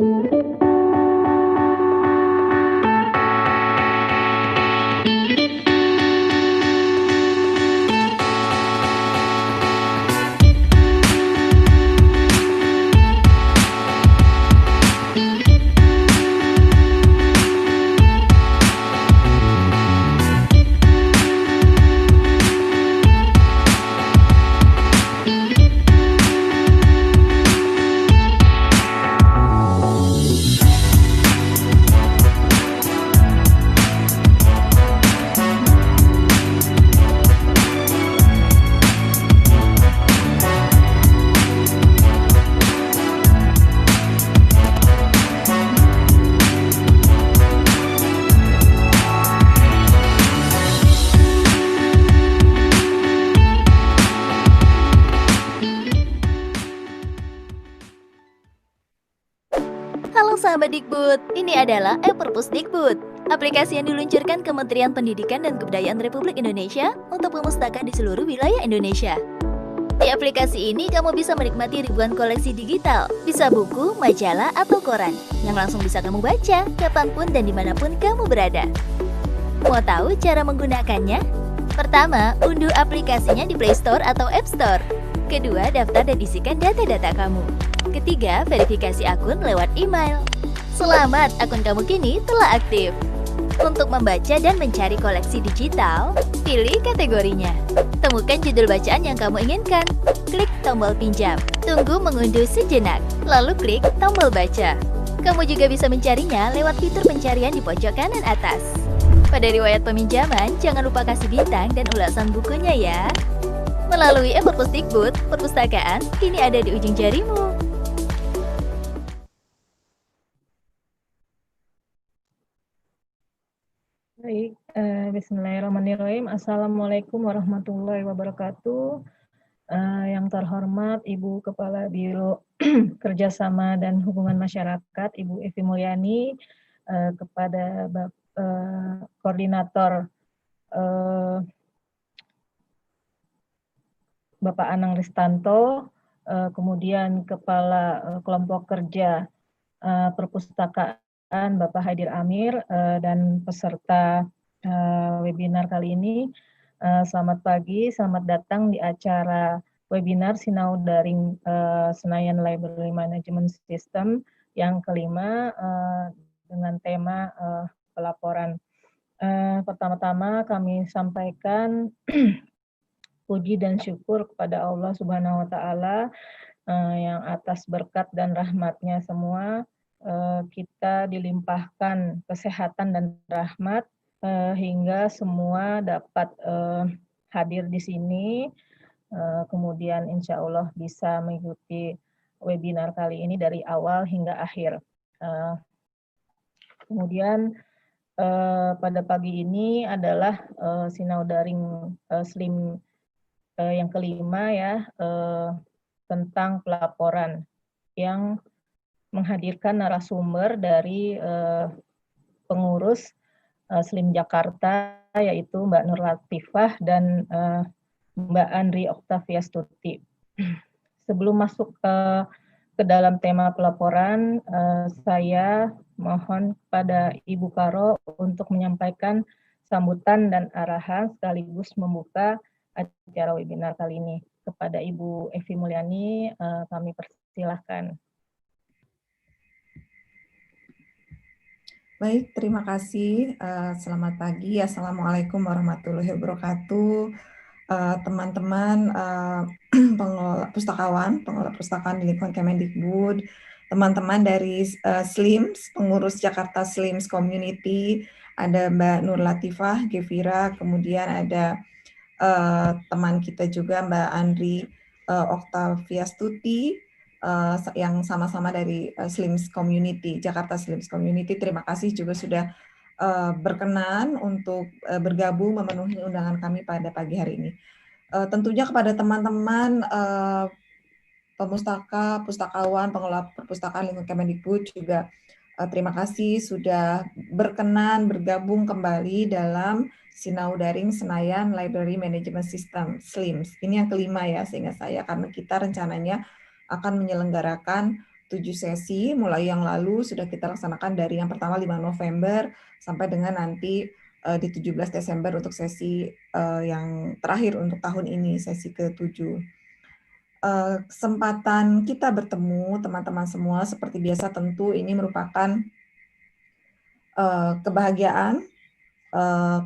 Halo sahabat Dikbud, ini adalah e-Perpusdikbud, aplikasi yang diluncurkan Kementerian Pendidikan dan Kebudayaan Republik Indonesia untuk perpustakaan di seluruh wilayah Indonesia. Di aplikasi ini kamu bisa menikmati ribuan koleksi digital, bisa buku, majalah, atau koran, yang langsung bisa kamu baca kapanpun dan dimanapun kamu berada. Mau tahu cara menggunakannya? Pertama, unduh aplikasinya di Play Store atau App Store. Kedua, daftar dan isikan data-data kamu. Ketiga, verifikasi akun lewat email. Selamat, akun kamu kini telah aktif. Untuk membaca dan mencari koleksi digital, pilih kategorinya. Temukan judul bacaan yang kamu inginkan. Klik tombol pinjam. Tunggu mengunduh sejenak, lalu klik tombol baca. Kamu juga bisa mencarinya lewat fitur pencarian di pojok kanan atas. Pada riwayat peminjaman, jangan lupa kasih bintang dan ulasan bukunya ya. Melalui e-Perpusdikbud, perpustakaan kini ada di ujung jarimu. Baik, bismillahirrahmanirrahim. Assalamualaikum warahmatullahi wabarakatuh. Yang terhormat Ibu Kepala Biro Kerjasama dan Hubungan Masyarakat, Ibu Evi Mulyani, kepada Koordinator Bapak Anang Ristanto, kemudian Kepala Kelompok Kerja Perpustakaan Bapak Haidir Amir, dan peserta webinar kali ini. Selamat pagi, selamat datang di acara webinar Sinau Daring Senayan Library Management System yang kelima dengan tema pelaporan. Pertama-tama kami sampaikan puji dan syukur kepada Allah Subhanahu wa Ta'ala yang atas berkat dan rahmatnya semua kita dilimpahkan kesehatan dan rahmat hingga semua dapat hadir di sini, kemudian insya Allah bisa mengikuti webinar kali ini dari awal hingga akhir. Kemudian pada pagi ini adalah Sinau Daring Slim yang kelima ya, tentang pelaporan yang menghadirkan narasumber dari pengurus Slim Jakarta, yaitu Mbak Nur Latifah dan Mbak Andri Oktavia Stuti. Sebelum masuk ke dalam tema pelaporan, saya mohon kepada Ibu Karo untuk menyampaikan sambutan dan arahan sekaligus membuka acara webinar kali ini. Kepada Ibu Evi Mulyani, kami persilahkan. Baik, terima kasih. Selamat pagi. Assalamualaikum warahmatullahi wabarakatuh. Teman-teman pengelola perpustakaan di lingkungan Kemendikbud, teman-teman dari SLIMS, pengurus Jakarta SLIMS Community, ada Mbak Nur Latifah, Gevira, kemudian ada teman kita juga Mbak Andri Oktavia Stuti, yang sama-sama dari SLIMS Community, Jakarta SLIMS Community. Terima kasih juga sudah berkenan untuk bergabung memenuhi undangan kami pada pagi hari ini. Tentunya kepada teman-teman pustakawan, pengelola perpustakaan lingkungan Kemendikbud juga terima kasih sudah berkenan bergabung kembali dalam Sinau Daring Senayan Library Management System, SLIMS. Ini yang kelima ya, seingat saya, karena kita rencananya akan menyelenggarakan 7 sesi, mulai yang lalu sudah kita laksanakan dari yang pertama 5 November sampai dengan nanti di 17 Desember untuk sesi yang terakhir untuk tahun ini, sesi ke-7. Kesempatan kita bertemu teman-teman semua seperti biasa tentu ini merupakan kebahagiaan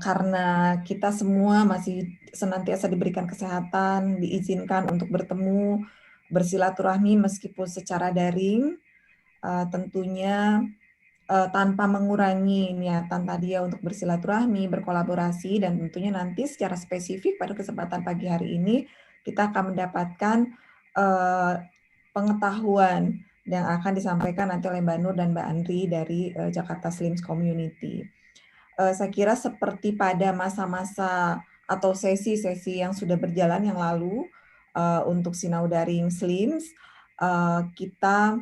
karena kita semua masih senantiasa diberikan kesehatan, diizinkan untuk bertemu, bersilaturahmi meskipun secara daring, tentunya tanpa mengurangi niatan tadi ya untuk bersilaturahmi, berkolaborasi, dan tentunya nanti secara spesifik pada kesempatan pagi hari ini kita akan mendapatkan pengetahuan yang akan disampaikan nanti oleh Mbak Nur dan Mbak Andri dari Jakarta Slims Community. Saya kira seperti pada masa-masa atau sesi-sesi yang sudah berjalan yang lalu untuk Sinau Daring Slims, kita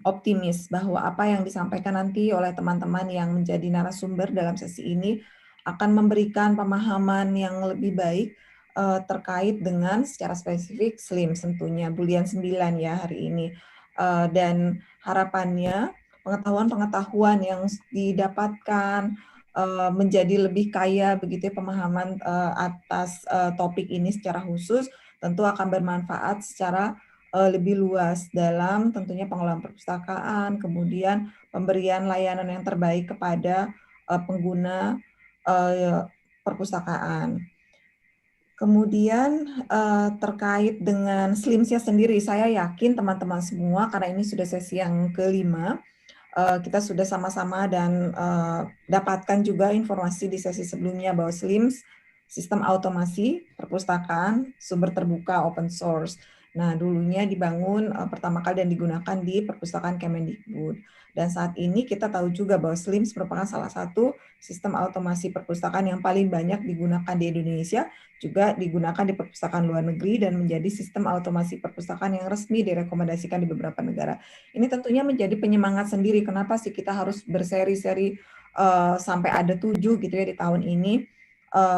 optimis bahwa apa yang disampaikan nanti oleh teman-teman yang menjadi narasumber dalam sesi ini akan memberikan pemahaman yang lebih baik terkait dengan secara spesifik Slims tentunya Bulian 9 ya hari ini. Dan harapannya pengetahuan-pengetahuan yang didapatkan menjadi lebih kaya begitu ya pemahaman atas topik ini secara khusus tentu akan bermanfaat secara lebih luas dalam tentunya pengelolaan perpustakaan, kemudian pemberian layanan yang terbaik kepada pengguna perpustakaan. Kemudian terkait dengan Slims-nya sendiri, saya yakin teman-teman semua karena ini sudah sesi yang kelima, kita sudah sama-sama dan dapatkan juga informasi di sesi sebelumnya bahwa Slims, sistem automasi perpustakaan, sumber terbuka open source. Nah, dulunya dibangun pertama kali dan digunakan di perpustakaan Kemendikbud. Dan saat ini kita tahu juga bahwa Slims merupakan salah satu sistem automasi perpustakaan yang paling banyak digunakan di Indonesia, juga digunakan di perpustakaan luar negeri dan menjadi sistem automasi perpustakaan yang resmi direkomendasikan di beberapa negara. Ini tentunya menjadi penyemangat sendiri. Kenapa sih kita harus berseri-seri sampai ada 7 gitu ya di tahun ini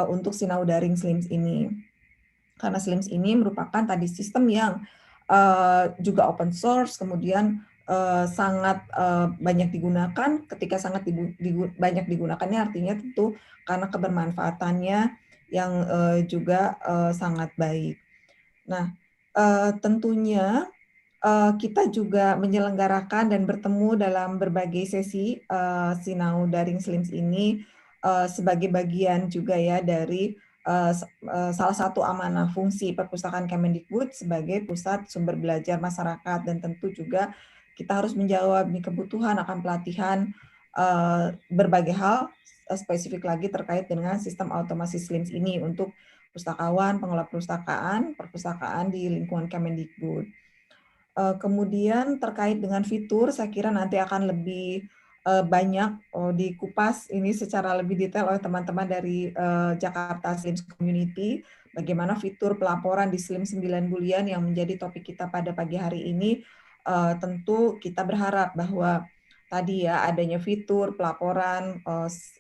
untuk Sinau Daring Slims ini. Karena Slims ini merupakan tadi sistem yang juga open source, kemudian sangat banyak digunakan. Ketika sangat banyak digunakannya artinya tentu karena kebermanfaatannya yang juga sangat baik. Nah, tentunya kita juga menyelenggarakan dan bertemu dalam berbagai sesi Sinau Daring Slims ini sebagai bagian juga ya dari salah satu amanah fungsi perpustakaan Kemendikbud sebagai pusat sumber belajar masyarakat, dan tentu juga kita harus menjawab kebutuhan akan pelatihan berbagai hal spesifik lagi terkait dengan sistem automasi Slims ini untuk pustakawan, pengelola perpustakaan di lingkungan Kemendikbud. Kemudian terkait dengan fitur, saya kira nanti akan lebih banyak dikupas ini secara lebih detail oleh teman-teman dari Jakarta Slims Community, bagaimana fitur pelaporan di Slims 9 Bulian yang menjadi topik kita pada pagi hari ini. Tentu kita berharap bahwa tadi ya adanya fitur pelaporan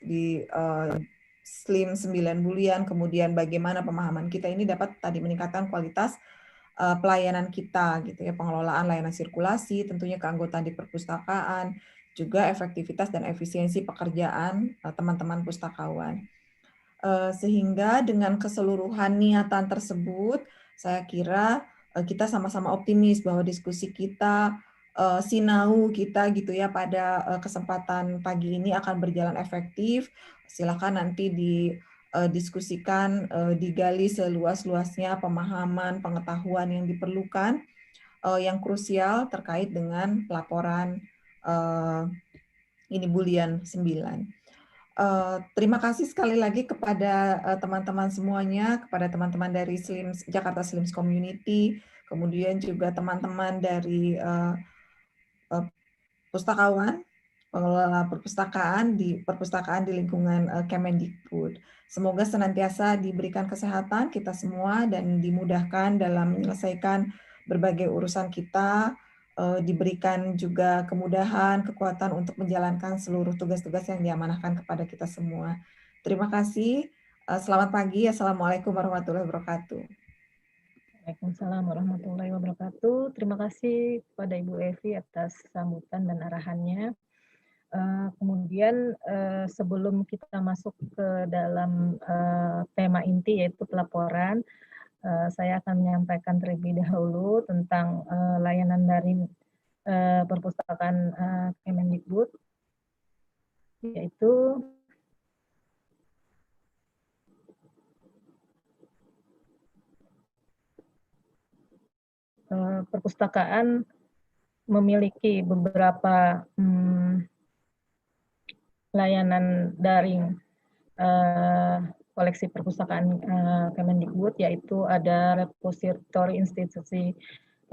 di Slims 9 Bulian, kemudian bagaimana pemahaman kita ini dapat tadi meningkatkan kualitas pelayanan kita gitu ya, pengelolaan layanan sirkulasi, tentunya keanggotaan di perpustakaan, juga efektivitas dan efisiensi pekerjaan teman-teman pustakawan. Sehingga dengan keseluruhan niatan tersebut, saya kira kita sama-sama optimis bahwa diskusi kita, sinau kita gitu ya pada kesempatan pagi ini akan berjalan efektif. Silakan nanti diskusikan, digali seluas-luasnya pemahaman, pengetahuan yang diperlukan, yang krusial terkait dengan pelaporan ini Bulian 9. Terima kasih sekali lagi kepada teman-teman semuanya, kepada teman-teman dari Jakarta Slims Community, kemudian juga teman-teman dari pustakawan, pengelola perpustakaan di lingkungan Kemendikbud. Semoga senantiasa diberikan kesehatan kita semua dan dimudahkan dalam menyelesaikan berbagai urusan kita, diberikan juga kemudahan, kekuatan untuk menjalankan seluruh tugas-tugas yang diamanahkan kepada kita semua. Terima kasih. Selamat pagi. Assalamualaikum warahmatullahi wabarakatuh. Waalaikumsalam warahmatullahi wabarakatuh. Terima kasih kepada Ibu Evi atas sambutan dan arahannya. Kemudian sebelum kita masuk ke dalam tema inti yaitu pelaporan, saya akan menyampaikan terlebih dahulu tentang layanan daring perpustakaan Kemendikbud, yaitu perpustakaan memiliki beberapa layanan daring koleksi perpustakaan Kemendikbud, yaitu ada repositori institusi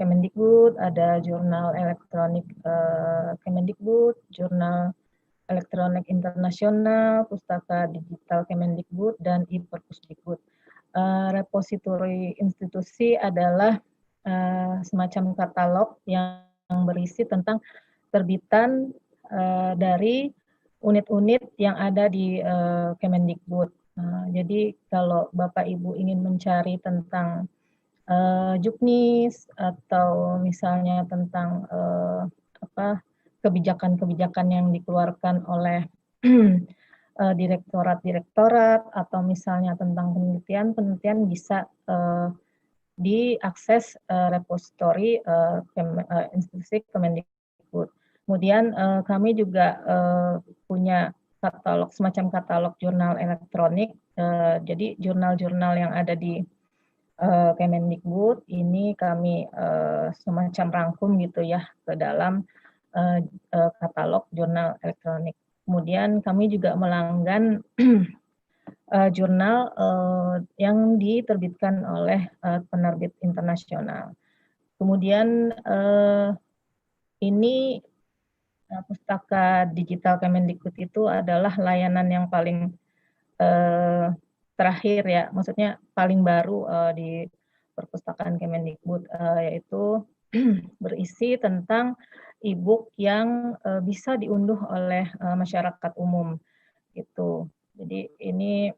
Kemendikbud, ada jurnal elektronik Kemendikbud, jurnal elektronik internasional, pustaka digital Kemendikbud, dan e-Perpusdikbud. Repositori institusi adalah semacam katalog yang berisi tentang terbitan dari unit-unit yang ada di Kemendikbud. Jadi kalau Bapak Ibu ingin mencari tentang juknis atau misalnya tentang kebijakan-kebijakan yang dikeluarkan oleh direktorat-direktorat atau misalnya tentang penelitian bisa diakses repositori institusi Kemendikbud. Kemudian kami juga punya katalog, semacam katalog jurnal elektronik. Jadi jurnal-jurnal yang ada di Kemendikbud ini kami semacam rangkum gitu ya ke dalam katalog jurnal elektronik. Kemudian kami juga melanggan jurnal yang diterbitkan oleh penerbit internasional. Kemudian ini pustaka digital Kemendikbud itu adalah layanan yang paling terakhir ya, maksudnya paling baru di perpustakaan Kemendikbud, yaitu berisi tentang e-book yang bisa diunduh oleh masyarakat umum gitu. Jadi ini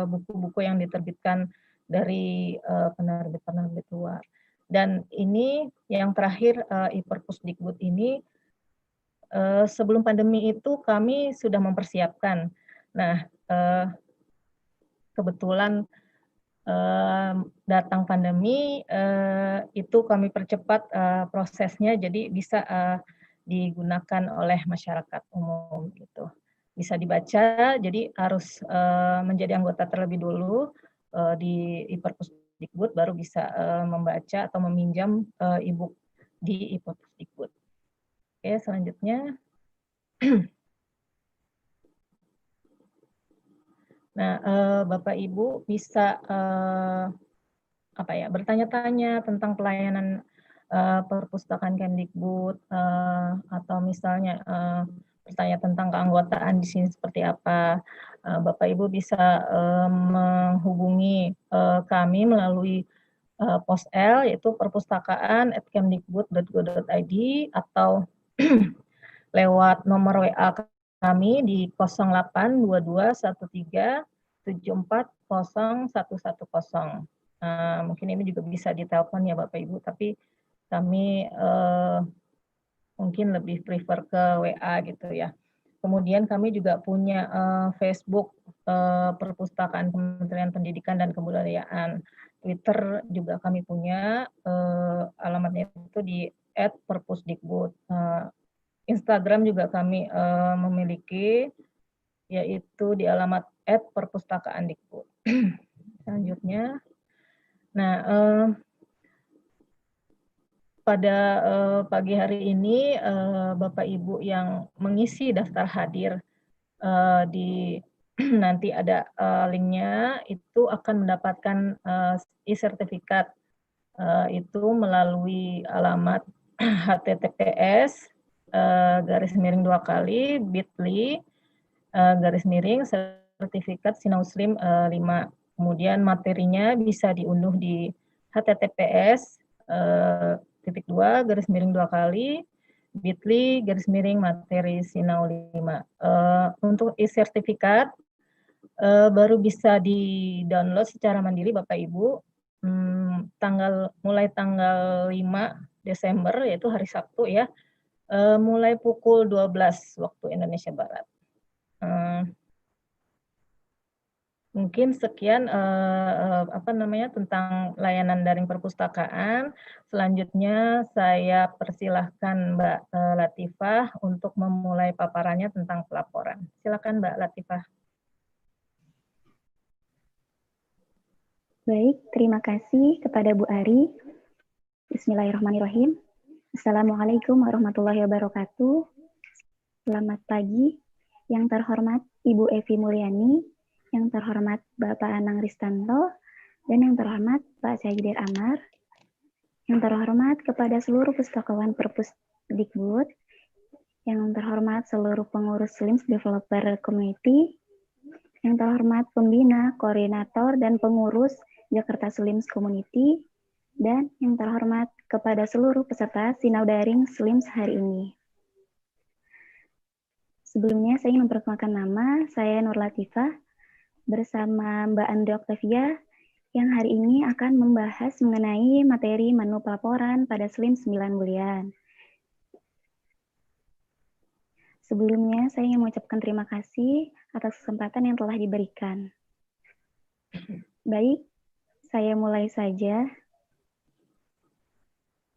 buku-buku yang diterbitkan dari penerbit-penerbit luar. Dan ini yang terakhir e-Perpusdikbud ini sebelum pandemi itu kami sudah mempersiapkan. Nah, kebetulan datang pandemi itu kami percepat prosesnya jadi bisa digunakan oleh masyarakat umum gitu. Bisa dibaca, jadi harus menjadi anggota terlebih dulu di e-Perpusdikbud baru bisa membaca atau meminjam e-book di e-Perpusdikbud. Oke, selanjutnya. Nah, Bapak Ibu bisa bertanya-tanya tentang pelayanan perpustakaan Kemdikbud atau misalnya bertanya tentang keanggotaan di sini seperti apa. Bapak Ibu bisa menghubungi kami melalui POSL yaitu perpustakaan@kemdikbud.go.id atau lewat nomor WA kami di 082213740110. Mungkin ini juga bisa ditelepon ya Bapak Ibu, tapi kami mungkin lebih prefer ke WA gitu ya. Kemudian kami juga punya Facebook Perpustakaan Kementerian Pendidikan dan Kebudayaan. Twitter juga kami punya, alamatnya itu di @perpusdikbud. Instagram juga kami memiliki, yaitu di alamat @perpustakaandikbud. Selanjutnya, nah pada pagi hari ini Bapak Ibu yang mengisi daftar hadir di nanti ada linknya itu akan mendapatkan e-sertifikat itu melalui alamat https /bit.ly sertifikat Sinauslim 5. Kemudian materinya bisa diunduh di https /bit.ly materi Sinau 5. Untuk e-sertifikat baru bisa di-download secara mandiri Bapak Ibu mulai tanggal 5 Desember, yaitu hari Sabtu ya, mulai pukul 12 waktu Indonesia Barat. Mungkin sekian tentang layanan daring perpustakaan. Selanjutnya saya persilahkan Mbak Latifah untuk memulai paparannya tentang pelaporan. Silakan Mbak Latifah. Baik, terima kasih kepada Bu Ari. Bismillahirrahmanirrahim. Assalamualaikum warahmatullahi wabarakatuh. Selamat pagi, yang terhormat Ibu Evi Mulyani, yang terhormat Bapak Anang Ristanto, dan yang terhormat Pak Syahidir Amar, yang terhormat kepada seluruh pustakawan Perpusdikbud, yang terhormat seluruh pengurus SLIMS Developer Community, yang terhormat pembina, koordinator, dan pengurus Jakarta SLIMS Community, dan yang terhormat kepada seluruh peserta Sinau Daring SLIMS hari ini. Sebelumnya saya ingin memperkenalkan nama, saya Nur Latifah, bersama Mbak Andri Octavia, yang hari ini akan membahas mengenai materi menu pelaporan pada SLIMS 9 bulan. Sebelumnya, saya ingin mengucapkan terima kasih atas kesempatan yang telah diberikan. Baik, saya mulai saja.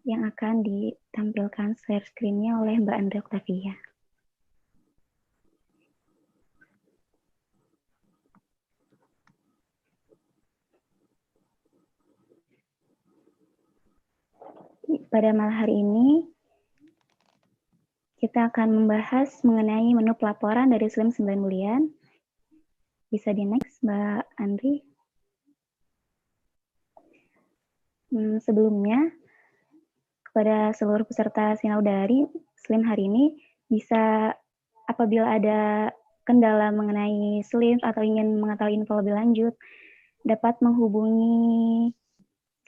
Yang akan ditampilkan share screen-nya oleh Mbak Andri Octavia. Pada malam hari ini, kita akan membahas mengenai menu pelaporan dari SLIMS 9 bulan. Bisa di next, Mbak Andri. Sebelumnya, kepada seluruh peserta Sinau Daring SLIMS hari ini, bisa apabila ada kendala mengenai SLIMS atau ingin mengetahui info lebih lanjut, dapat menghubungi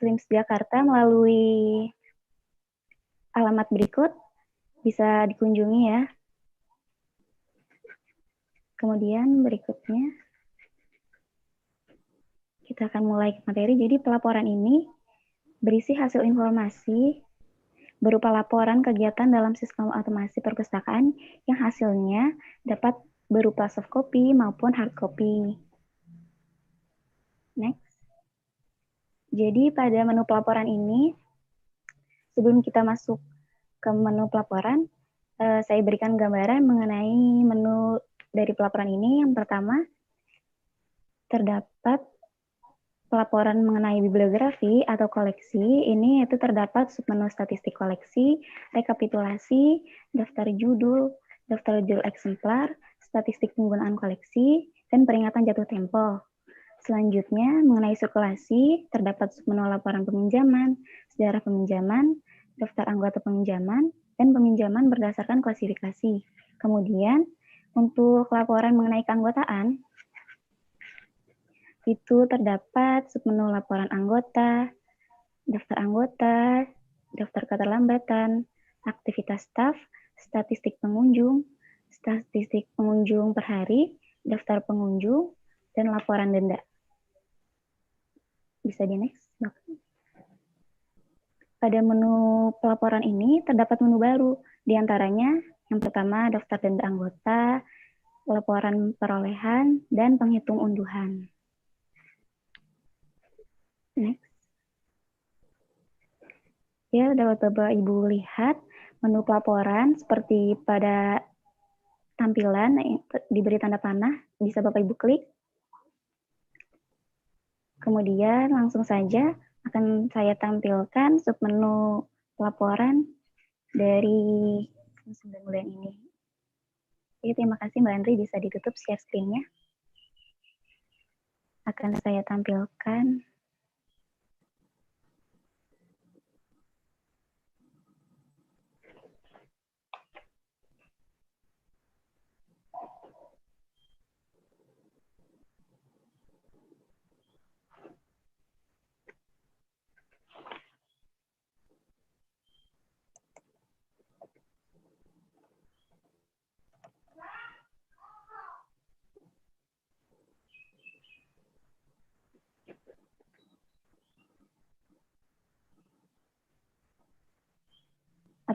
SLIMS Jakarta melalui alamat berikut, bisa dikunjungi ya. Kemudian berikutnya, kita akan mulai materi. Jadi pelaporan ini berisi hasil informasi berupa laporan kegiatan dalam sistem otomasi perpustakaan yang hasilnya dapat berupa soft copy maupun hard copy. Next. Jadi pada menu pelaporan ini, sebelum kita masuk ke menu pelaporan, saya berikan gambaran mengenai menu dari pelaporan ini. Yang pertama, terdapat pelaporan mengenai bibliografi atau koleksi. Ini itu terdapat submenu statistik koleksi, rekapitulasi, daftar judul eksemplar, statistik penggunaan koleksi, dan peringatan jatuh tempo. Selanjutnya, mengenai sirkulasi, terdapat submenu laporan peminjaman, sejarah peminjaman, daftar anggota peminjaman, dan peminjaman berdasarkan klasifikasi. Kemudian, untuk laporan mengenai keanggotaan, itu terdapat submenu laporan anggota, daftar keterlambatan, aktivitas staf, statistik pengunjung per hari, daftar pengunjung, dan laporan denda. Bisa di next. Pada menu pelaporan ini terdapat menu baru, di antaranya yang pertama daftar denda anggota, laporan perolehan, dan penghitung unduhan. Next. Ya, dapat Bapak Ibu lihat menu pelaporan seperti pada tampilan diberi tanda panah, bisa Bapak Ibu klik. Kemudian langsung saja akan saya tampilkan submenu pelaporan dari 9 bulan ini. Oke, terima kasih Mbak Andri, bisa ditutup share screen-nya. Akan saya tampilkan.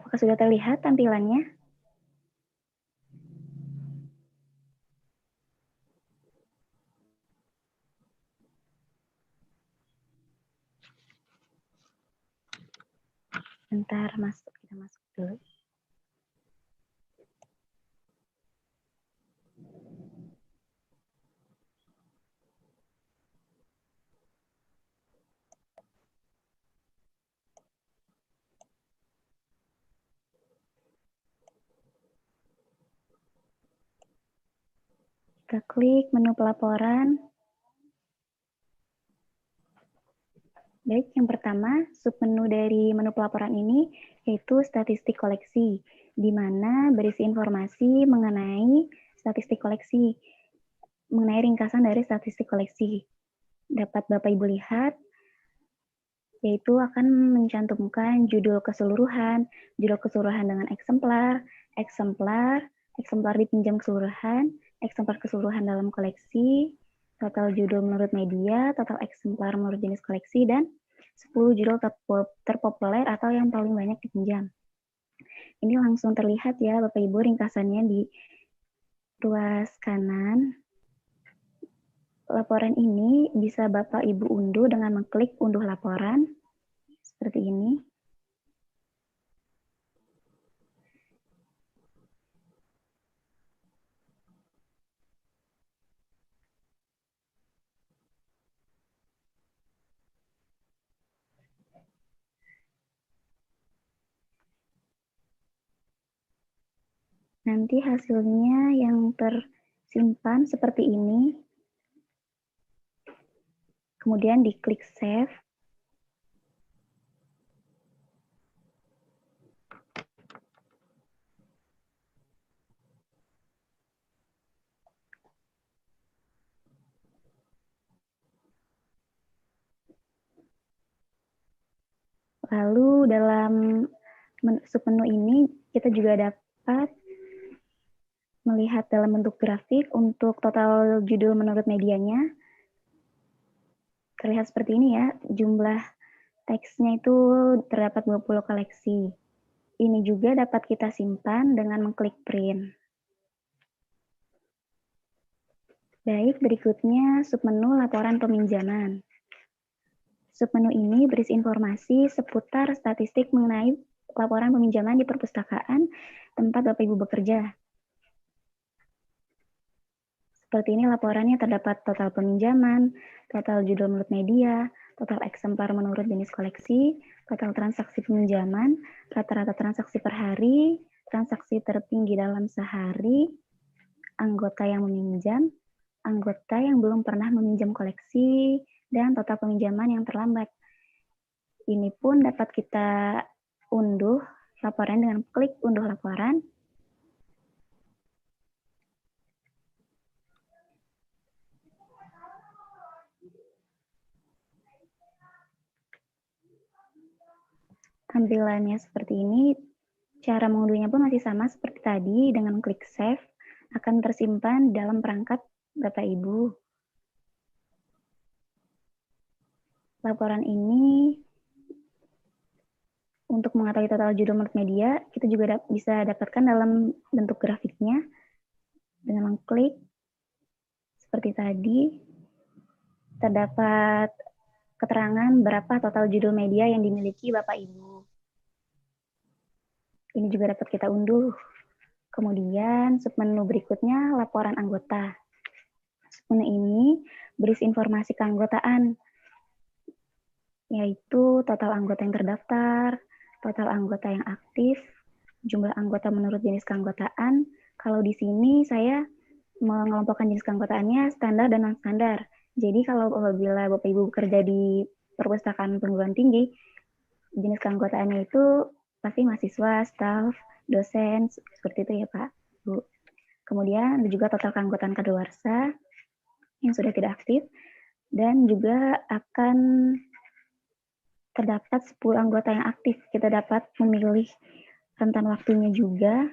Apakah sudah terlihat tampilannya? Bentar, kita masuk dulu. Kita klik menu pelaporan. Baik, yang pertama, submenu dari menu pelaporan ini yaitu statistik koleksi, di mana berisi informasi mengenai statistik koleksi, mengenai ringkasan dari statistik koleksi. Dapat Bapak Ibu lihat, yaitu akan mencantumkan judul keseluruhan dengan eksemplar, eksemplar dipinjam keseluruhan, eksemplar keseluruhan dalam koleksi, total judul menurut media, total eksemplar menurut jenis koleksi, dan 10 judul terpopuler atau yang paling banyak dipinjam. Ini langsung terlihat ya Bapak Ibu ringkasannya di ruas kanan. Laporan ini bisa Bapak Ibu unduh dengan mengklik unduh laporan, seperti ini. Nanti hasilnya yang tersimpan seperti ini. Kemudian diklik save. Lalu dalam submenu ini kita juga dapat melihat dalam bentuk grafik untuk total judul menurut medianya. Terlihat seperti ini ya, jumlah teksnya itu terdapat 20 koleksi. Ini juga dapat kita simpan dengan mengklik print. Baik, berikutnya submenu laporan peminjaman. Submenu ini berisi informasi seputar statistik mengenai laporan peminjaman di perpustakaan tempat Bapak Ibu bekerja. Seperti ini laporannya terdapat total peminjaman, total judul menurut media, total eksemplar menurut jenis koleksi, total transaksi peminjaman, rata-rata transaksi per hari, transaksi tertinggi dalam sehari, anggota yang meminjam, anggota yang belum pernah meminjam koleksi, dan total peminjaman yang terlambat. Ini pun dapat kita unduh laporan dengan klik unduh laporan. Tampilannya seperti ini. Cara mengunduhnya pun masih sama seperti tadi, dengan klik save akan tersimpan dalam perangkat Bapak Ibu. Laporan ini untuk mengetahui total judul menurut media, kita juga bisa dapatkan dalam bentuk grafiknya dengan mengklik seperti tadi. Terdapat keterangan berapa total judul media yang dimiliki Bapak Ibu. Ini juga dapat kita unduh. Kemudian submenu berikutnya laporan anggota. Submenu ini berisi informasi keanggotaan, yaitu total anggota yang terdaftar, total anggota yang aktif, jumlah anggota menurut jenis keanggotaan. Kalau di sini saya mengelompokkan jenis keanggotaannya standar dan non-standar. Jadi kalau apabila Bapak Ibu bekerja di perpustakaan perguruan tinggi, jenis keanggotaannya itu pasti mahasiswa, staf, dosen, seperti itu ya Pak, Bu. Kemudian ada juga total keanggotaan kadaluarsa yang sudah tidak aktif, dan juga akan terdapat 10 anggota yang aktif. Kita dapat memilih rentan waktunya juga,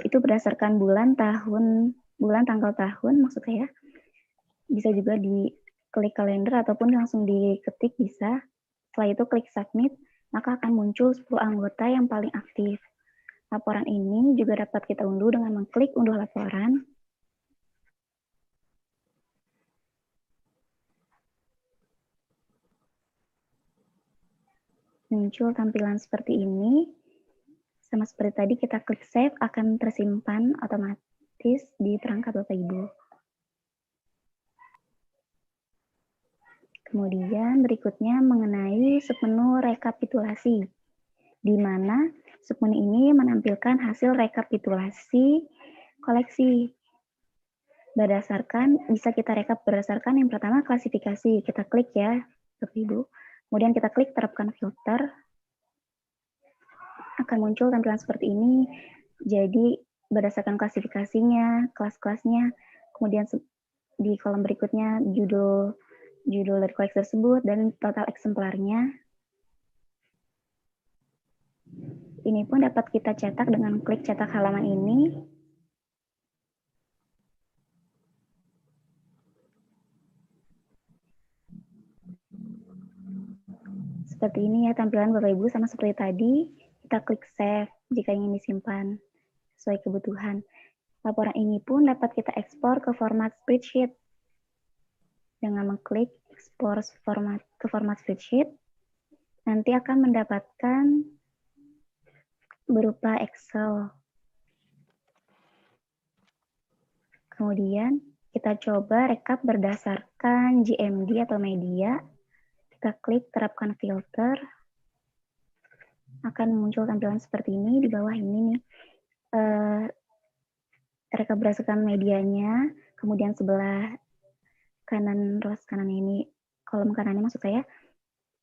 itu berdasarkan bulan, tanggal tahun maksudnya ya. Bisa juga diklik kalender ataupun langsung diketik bisa. Setelah itu klik submit, maka akan muncul 10 anggota yang paling aktif. Laporan ini juga dapat kita unduh dengan mengklik unduh laporan. Muncul tampilan seperti ini. Sama seperti tadi, kita klik save, akan tersimpan otomatis di perangkat Bapak Ibu. Kemudian berikutnya mengenai submenu rekapitulasi, di mana submenu ini menampilkan hasil rekapitulasi koleksi. Bisa kita rekap berdasarkan yang pertama klasifikasi. Kita klik ya, Bapak Ibu. Kemudian kita klik terapkan filter. Akan muncul tampilan seperti ini. Jadi berdasarkan klasifikasinya, kelas-kelasnya, kemudian di kolom berikutnya judul dari koleksi tersebut dan total eksemplarnya. Ini pun dapat kita cetak dengan klik cetak halaman ini. Seperti ini ya tampilan Bapak Ibu, sama seperti tadi. Kita klik save jika ingin disimpan sesuai kebutuhan. Laporan ini pun dapat kita ekspor ke format spreadsheet. Dengan mengklik ekspor ke format spreadsheet, nanti akan mendapatkan berupa Excel. Kemudian kita coba rekap berdasarkan GMD atau media. Kita klik terapkan filter. Akan muncul tampilan seperti ini. Di bawah ini nih, rekap berdasarkan medianya. Kemudian sebelah kanan, ruas kanan ini, kolom kanannya maksud saya,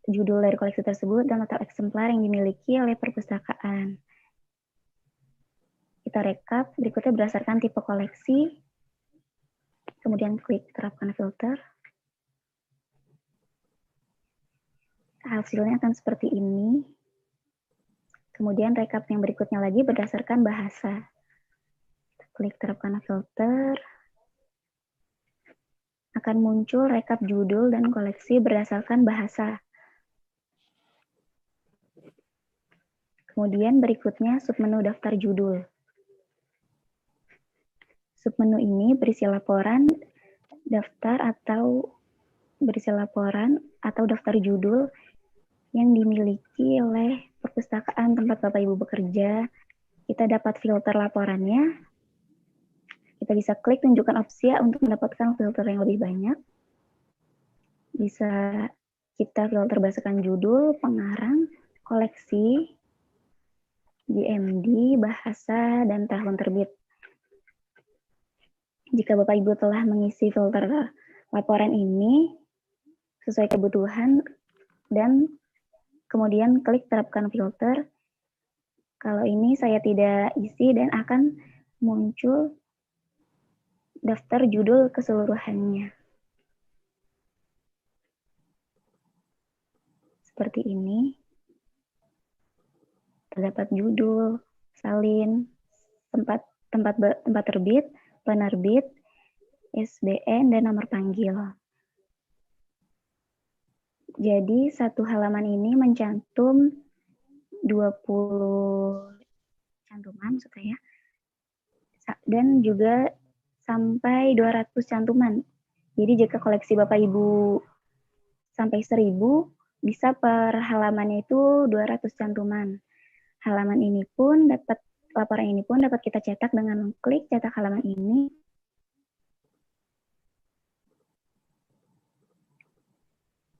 judul dari koleksi tersebut dan total eksemplar yang dimiliki oleh perpustakaan. Kita rekap, berikutnya berdasarkan tipe koleksi. Kemudian klik terapkan filter. Hasilnya akan seperti ini. Kemudian rekap yang berikutnya lagi berdasarkan bahasa. Klik terapkan filter. Akan muncul rekap judul dan koleksi berdasarkan bahasa. Kemudian berikutnya submenu daftar judul. Submenu ini berisi laporan daftar atau daftar judul yang dimiliki oleh perpustakaan tempat Bapak Ibu bekerja. Kita dapat filter laporannya. Kita bisa klik tunjukkan opsi untuk mendapatkan filter yang lebih banyak. Bisa kita filter berdasarkan judul, pengarang, koleksi, GMD, bahasa, dan tahun terbit. Jika Bapak Ibu telah mengisi filter laporan ini sesuai kebutuhan dan kemudian klik terapkan filter. Kalau ini saya tidak isi dan akan muncul daftar judul keseluruhannya. Seperti ini. Terdapat judul, salin, tempat terbit, penerbit, ISBN, dan nomor panggil. Jadi satu halaman ini mencantum 20 cantuman maksud saya, dan juga sampai 200 cantuman. Jadi jika koleksi Bapak Ibu sampai 1000, bisa per halamannya itu 200 cantuman. Laporan ini pun dapat kita cetak dengan mengklik cetak halaman ini.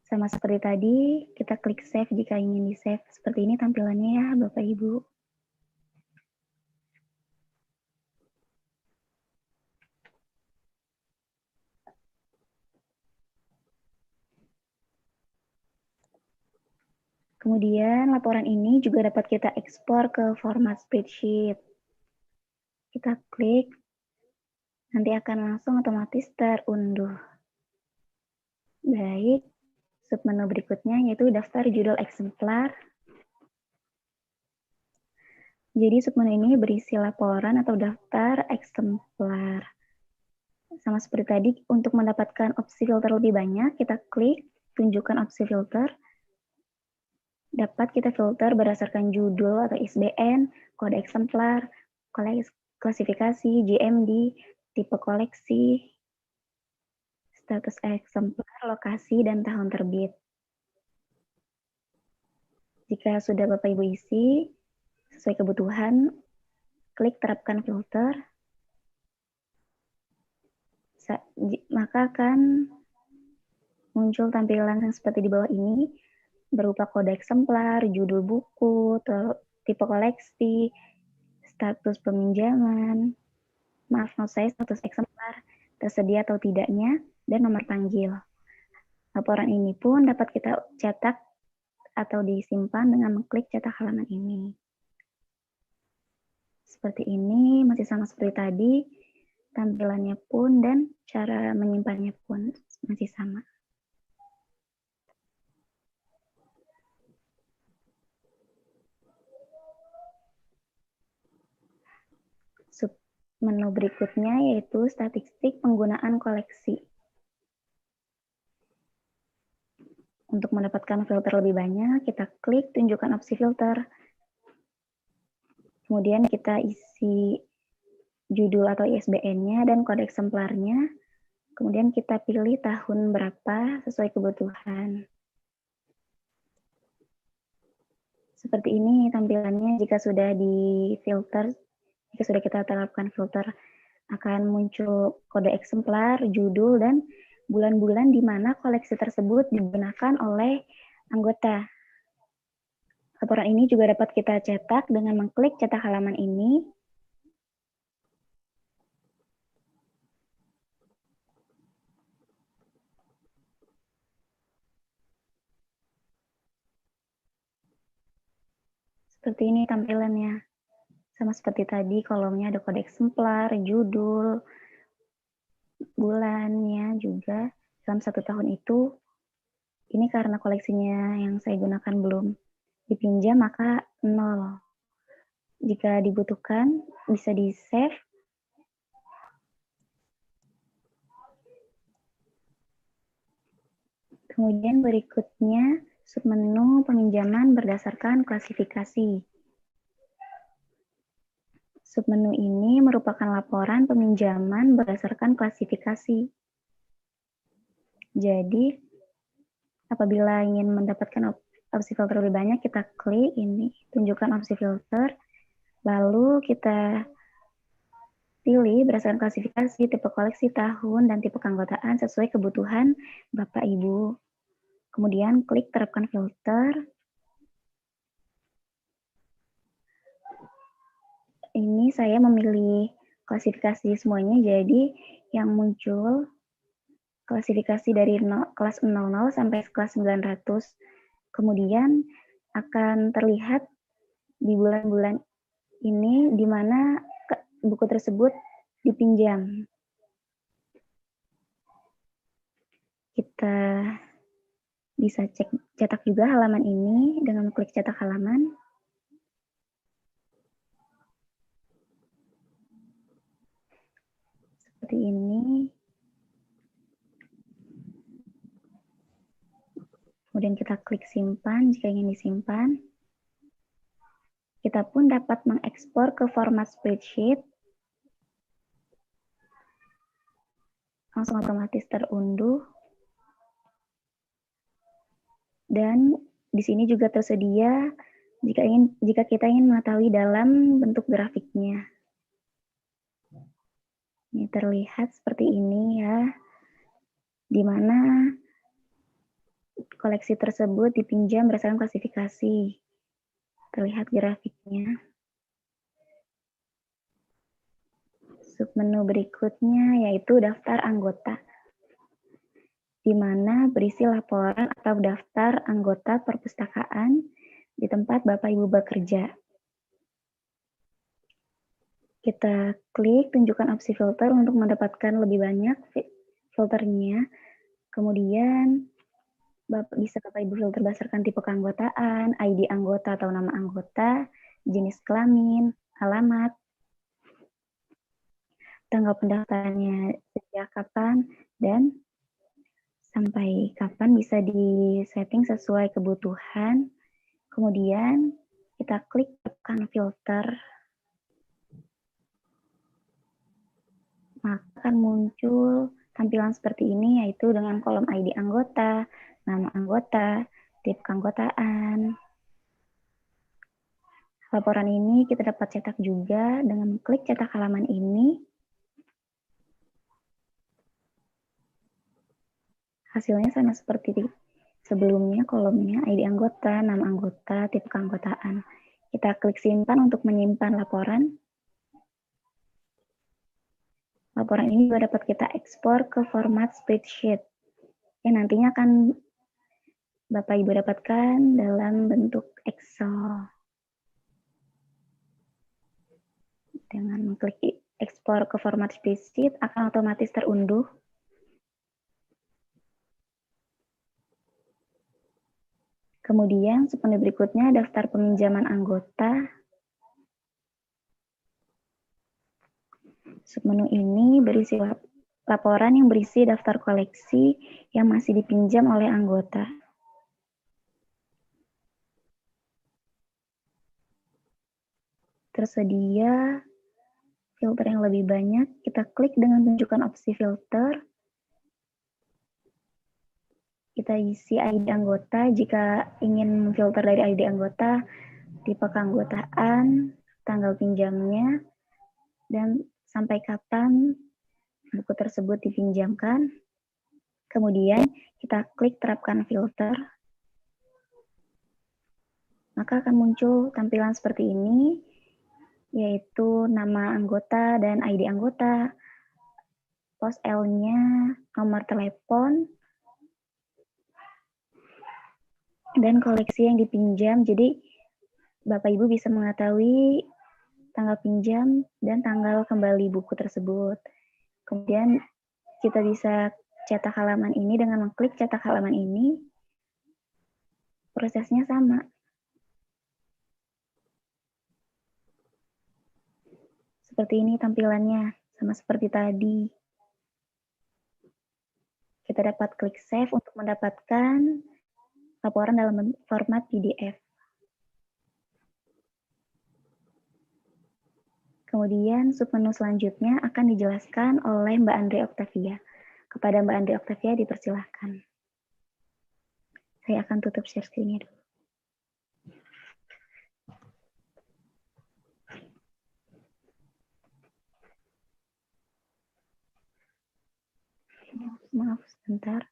Sama seperti tadi, kita klik save jika ingin di-save. Seperti ini tampilannya ya, Bapak Ibu. Kemudian laporan ini juga dapat kita ekspor ke format spreadsheet. Kita klik, nanti akan langsung otomatis terunduh. Baik, submenu berikutnya yaitu daftar judul eksemplar. Jadi submenu ini berisi laporan atau daftar eksemplar. Sama seperti tadi, untuk mendapatkan opsi filter lebih banyak, kita klik tunjukkan opsi filter. dapat kita filter berdasarkan judul atau ISBN, kode eksemplar, klasifikasi, GMD, tipe koleksi, status eksemplar, lokasi, dan tahun terbit. Jika sudah Bapak Ibu isi sesuai kebutuhan, klik terapkan filter, maka akan muncul tampilan yang seperti di bawah ini, berupa kode eksemplar, judul buku, tipe koleksi, status peminjaman, status eksemplar, tersedia atau tidaknya, dan nomor panggil. Laporan ini pun dapat kita cetak atau disimpan dengan mengklik cetak halaman ini. Seperti ini, masih sama seperti tadi, tampilannya pun dan cara menyimpannya pun masih sama. Menu berikutnya yaitu statistik penggunaan koleksi. Untuk mendapatkan filter lebih banyak, kita klik tunjukkan opsi filter. Kemudian kita isi judul atau ISBN-nya dan kode eksemplarnya. Kemudian kita pilih tahun berapa sesuai kebutuhan. Seperti ini tampilannya jika sudah di-filter. Jika sudah kita terapkan filter, akan muncul kode eksemplar, judul, dan bulan-bulan di mana koleksi tersebut digunakan oleh anggota. Laporan ini juga dapat kita cetak dengan mengklik cetak halaman ini. Seperti ini tampilannya. Sama seperti tadi, kolomnya ada kode eksemplar, judul, bulannya juga. Dalam 1 tahun itu, ini karena koleksinya yang saya gunakan belum dipinjam, maka 0. Jika dibutuhkan, bisa di-save. Kemudian berikutnya, submenu peminjaman berdasarkan klasifikasi. Submenu ini merupakan laporan peminjaman berdasarkan klasifikasi. Jadi, apabila ingin mendapatkan opsi filter lebih banyak, kita klik ini, tunjukkan opsi filter, lalu kita pilih berdasarkan klasifikasi, tipe koleksi, tahun, dan tipe keanggotaan sesuai kebutuhan Bapak Ibu. Kemudian klik terapkan filter. Ini saya memilih klasifikasi semuanya, jadi yang muncul klasifikasi dari kelas 00 sampai kelas 900. Kemudian akan terlihat di bulan-bulan ini di mana buku tersebut dipinjam. Kita bisa cetak juga halaman ini dengan klik cetak halaman. Seperti ini. Kemudian kita klik simpan jika ingin disimpan. Kita pun dapat mengekspor ke format spreadsheet. Langsung otomatis terunduh. Dan di sini juga tersedia jika kita ingin mengetahui dalam bentuk grafiknya. Ini terlihat seperti ini ya, di mana koleksi tersebut dipinjam berdasarkan klasifikasi. Terlihat grafiknya. Submenu berikutnya yaitu daftar anggota, di mana berisi laporan atau daftar anggota perpustakaan di tempat Bapak Ibu bekerja. Kita klik tunjukkan opsi filter untuk mendapatkan lebih banyak filternya. Kemudian bisa Bapak Ibu filter berdasarkan tipe keanggotaan, ID anggota atau nama anggota, jenis kelamin, alamat, tanggal pendaftarannya sejak kapan, dan sampai kapan bisa disetting sesuai kebutuhan. Kemudian kita klik tekan filter, maka akan muncul tampilan seperti ini, yaitu dengan kolom ID anggota, nama anggota, tip keanggotaan. Laporan ini kita dapat cetak juga dengan klik cetak halaman ini. Hasilnya sama seperti sebelumnya, kolomnya ID anggota, nama anggota, tip keanggotaan. Kita klik simpan untuk menyimpan laporan. Laporan ini juga dapat kita ekspor ke format spreadsheet yang nantinya akan Bapak Ibu dapatkan dalam bentuk Excel. Dengan mengklik ekspor ke format spreadsheet akan otomatis terunduh. Kemudian submenu berikutnya daftar peminjaman anggota. Submenu ini berisi laporan yang berisi daftar koleksi yang masih dipinjam oleh anggota. Tersedia filter yang lebih banyak, kita klik dengan tunjukkan opsi filter. Kita isi ID anggota, jika ingin memfilter dari ID anggota, tipe keanggotaan, tanggal pinjamnya, dan sampai kapan buku tersebut dipinjamkan. Kemudian kita klik terapkan filter. Maka akan muncul tampilan seperti ini, yaitu nama anggota dan ID anggota, pos L-nya, nomor telepon, dan koleksi yang dipinjam. Jadi Bapak Ibu bisa mengetahui tanggal pinjam dan tanggal kembali buku tersebut. Kemudian kita bisa cetak halaman ini dengan mengklik cetak halaman ini. Prosesnya sama. Seperti ini tampilannya, sama seperti tadi. Kita dapat klik save untuk mendapatkan laporan dalam format PDF. Kemudian submenu selanjutnya akan dijelaskan oleh Mbak Andri Oktavia. Kepada Mbak Andri Oktavia dipersilahkan. Saya akan tutup share screen-nya dulu. Maaf, sebentar.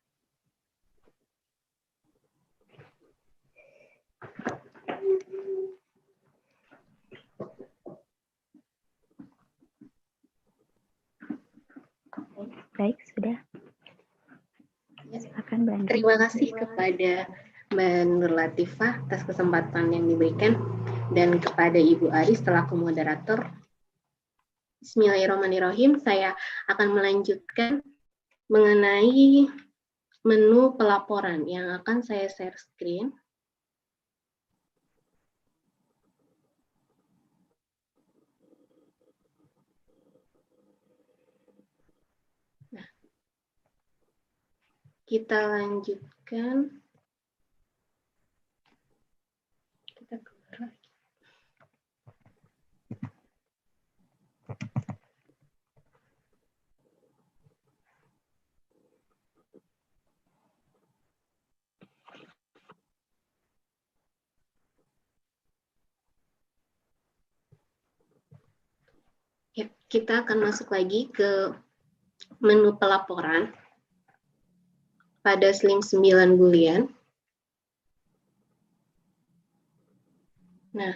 Baik, sudah. Silakan, Mbak Andri. Terima kasih kepada Mbak Nur Latifah atas kesempatan yang diberikan dan kepada Ibu Aris selaku moderator. Bismillahirrahmanirrahim. Saya akan melanjutkan mengenai menu pelaporan yang akan saya share screen. Nah, kita lanjutkan. Kita keluar lagi. Ya, kita akan masuk lagi ke menu pelaporan pada Slim 9 bulian. Nah,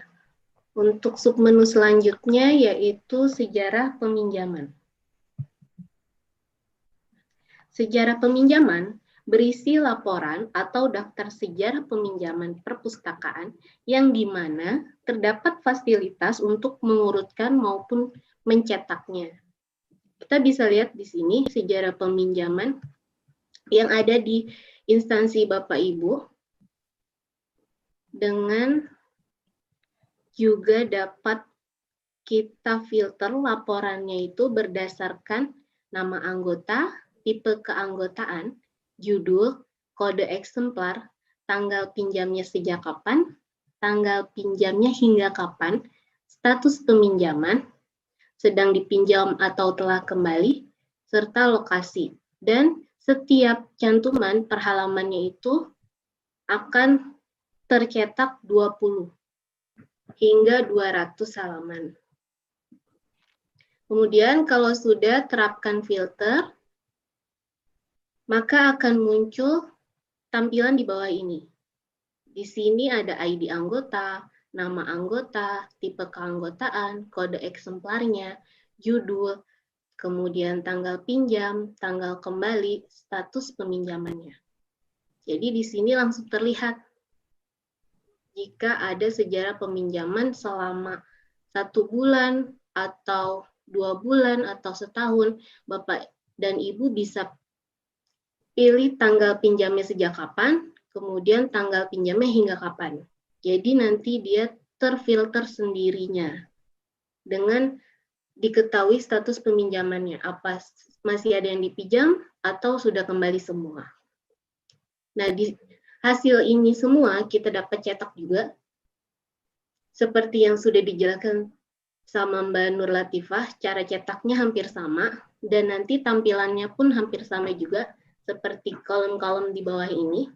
untuk submenu selanjutnya yaitu sejarah peminjaman. Sejarah peminjaman berisi laporan atau daftar sejarah peminjaman perpustakaan yang di mana terdapat fasilitas untuk mengurutkan maupun mencetaknya. Kita bisa lihat di sini sejarah peminjaman yang ada di instansi Bapak Ibu dengan juga dapat kita filter laporannya itu berdasarkan nama anggota, tipe keanggotaan, judul, kode eksemplar, tanggal pinjamnya sejak kapan, tanggal pinjamnya hingga kapan, status peminjaman, sedang dipinjam atau telah kembali, serta lokasi. Dan setiap cantuman per halamannya itu akan tercetak 20 hingga 200 halaman. Kemudian kalau sudah terapkan filter, maka akan muncul tampilan di bawah ini. Di sini ada ID anggota, nama anggota, tipe keanggotaan, kode eksemplarnya, judul, kemudian tanggal pinjam, tanggal kembali, status peminjamannya. Jadi di sini langsung terlihat jika ada sejarah peminjaman selama 1 bulan atau 2 bulan atau setahun, Bapak dan Ibu bisa pilih tanggal pinjamnya sejak kapan, kemudian tanggal pinjamnya hingga kapan. Jadi nanti dia terfilter sendirinya dengan diketahui status peminjamannya, apa masih ada yang dipinjam atau sudah kembali semua. Nah, di hasil ini semua kita dapat cetak juga, seperti yang sudah dijelaskan sama Mbak Nur Latifah, cara cetaknya hampir sama, dan nanti tampilannya pun hampir sama juga, seperti kolom-kolom di bawah ini.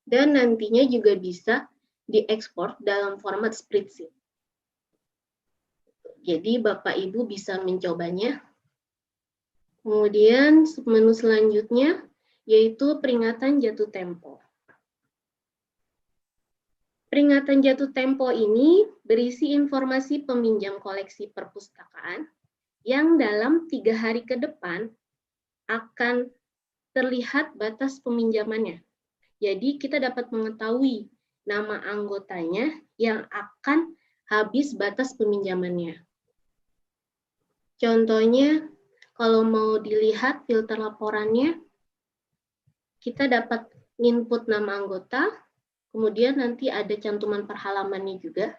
Dan nantinya juga bisa diekspor dalam format spreadsheet. Jadi Bapak Ibu bisa mencobanya. Kemudian menu selanjutnya yaitu peringatan jatuh tempo. Peringatan jatuh tempo ini berisi informasi peminjam koleksi perpustakaan yang dalam 3 hari ke depan akan terlihat batas peminjamannya. Jadi kita dapat mengetahui nama anggotanya yang akan habis batas peminjamannya. Contohnya, kalau mau dilihat filter laporannya, kita dapat input nama anggota, kemudian nanti ada cantuman per halamannya juga.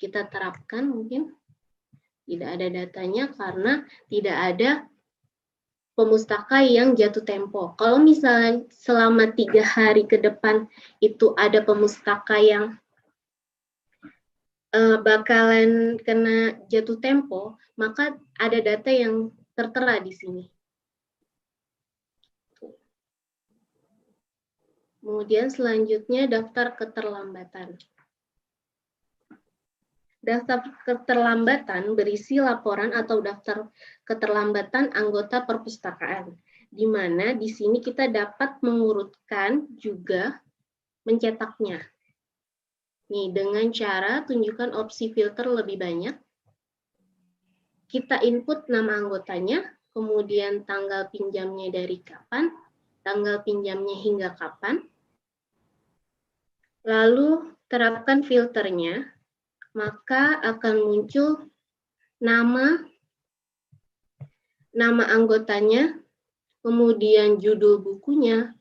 Kita terapkan mungkin. Tidak ada datanya karena tidak ada pemustaka yang jatuh tempo. Kalau misalnya selama 3 hari ke depan itu ada pemustaka yang bakalan kena jatuh tempo, maka ada data yang tertera di sini. Kemudian selanjutnya daftar keterlambatan. Daftar keterlambatan berisi laporan atau daftar keterlambatan anggota perpustakaan, di mana di sini kita dapat mengurutkan juga mencetaknya. Nih, dengan cara tunjukkan opsi filter lebih banyak. Kita input nama anggotanya, kemudian tanggal pinjamnya dari kapan, tanggal pinjamnya hingga kapan, lalu terapkan filternya, maka akan muncul nama anggotanya, kemudian judul bukunya,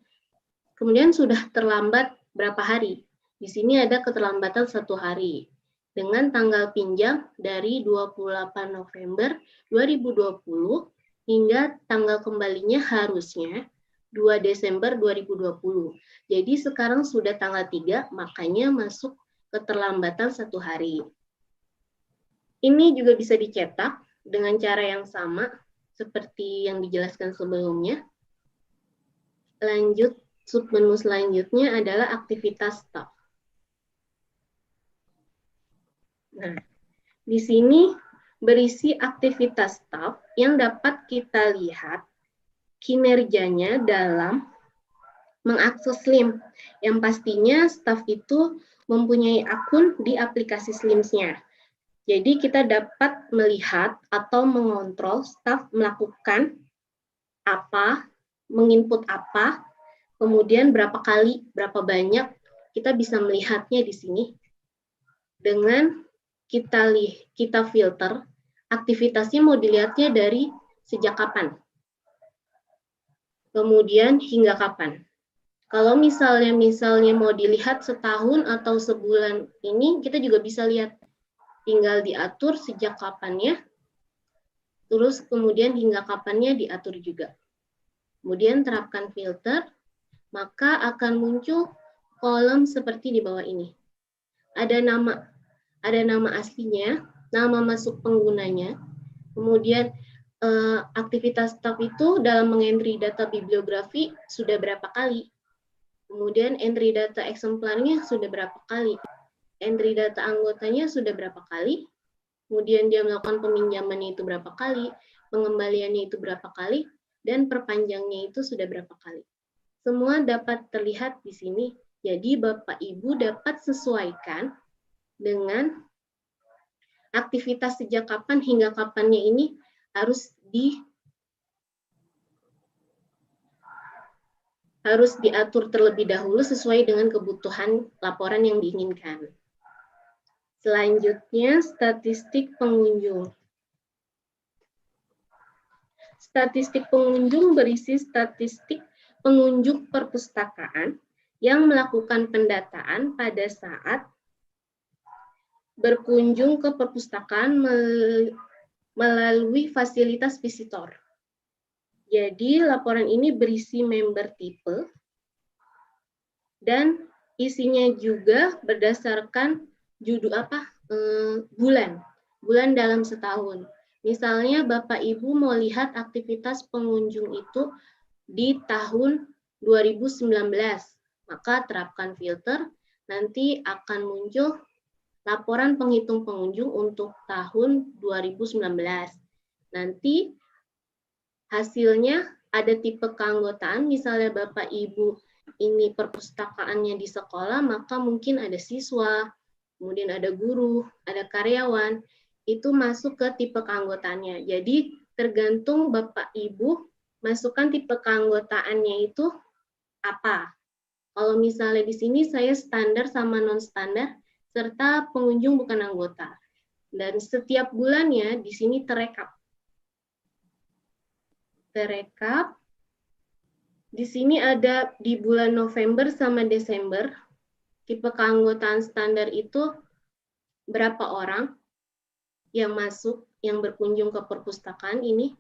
kemudian sudah terlambat berapa hari. Di sini ada keterlambatan 1 hari dengan tanggal pinjam dari 28 November 2020 hingga tanggal kembalinya harusnya 2 Desember 2020. Jadi sekarang sudah tanggal 3, makanya masuk keterlambatan 1 hari. Ini juga bisa dicetak dengan cara yang sama seperti yang dijelaskan sebelumnya. Lanjut, submenu selanjutnya adalah aktivitas staf. Nah, di sini berisi aktivitas staf yang dapat kita lihat kinerjanya dalam mengakses SLIM. Yang pastinya staf itu mempunyai akun di aplikasi SLIMS-nya. Jadi kita dapat melihat atau mengontrol staf melakukan apa, menginput apa, kemudian berapa kali, berapa banyak, kita bisa melihatnya di sini. Dengan kita filter, aktivitasnya mau dilihatnya dari sejak kapan, kemudian hingga kapan. Kalau misalnya mau dilihat setahun atau sebulan ini, kita juga bisa lihat. Tinggal diatur sejak kapannya, terus kemudian hingga kapannya diatur juga. Kemudian terapkan filter, maka akan muncul kolom seperti di bawah ini. ada nama aslinya, nama masuk penggunanya, kemudian aktivitas staf itu dalam mengentry data bibliografi sudah berapa kali, kemudian entry data eksemplarnya sudah berapa kali, entry data anggotanya sudah berapa kali, kemudian dia melakukan peminjamannya itu berapa kali, pengembaliannya itu berapa kali, dan perpanjangnya itu sudah berapa kali. Semua dapat terlihat di sini, jadi Bapak Ibu dapat sesuaikan dengan aktivitas sejak kapan hingga kapannya ini harus diatur terlebih dahulu sesuai dengan kebutuhan laporan yang diinginkan. Selanjutnya, statistik pengunjung. Statistik pengunjung berisi statistik pengunjung perpustakaan yang melakukan pendataan pada saat berkunjung ke perpustakaan melalui fasilitas visitor. Jadi, laporan ini berisi member tipe dan isinya juga berdasarkan bulan dalam setahun. Misalnya Bapak Ibu mau lihat aktivitas pengunjung itu di tahun 2019, maka terapkan filter, nanti akan muncul laporan penghitung pengunjung untuk tahun 2019. Nanti hasilnya ada tipe keanggotaan, misalnya Bapak Ibu ini perpustakaannya di sekolah, maka mungkin ada siswa, kemudian ada guru, ada karyawan, itu masuk ke tipe keanggotaannya. Jadi tergantung Bapak Ibu masukkan tipe keanggotaannya itu apa. Kalau misalnya di sini saya standar sama non standar, serta pengunjung bukan anggota. Dan setiap bulannya di sini terekap. Di sini ada di bulan November sama Desember, tipe keanggotaan standar itu berapa orang yang masuk, yang berkunjung ke perpustakaan ini,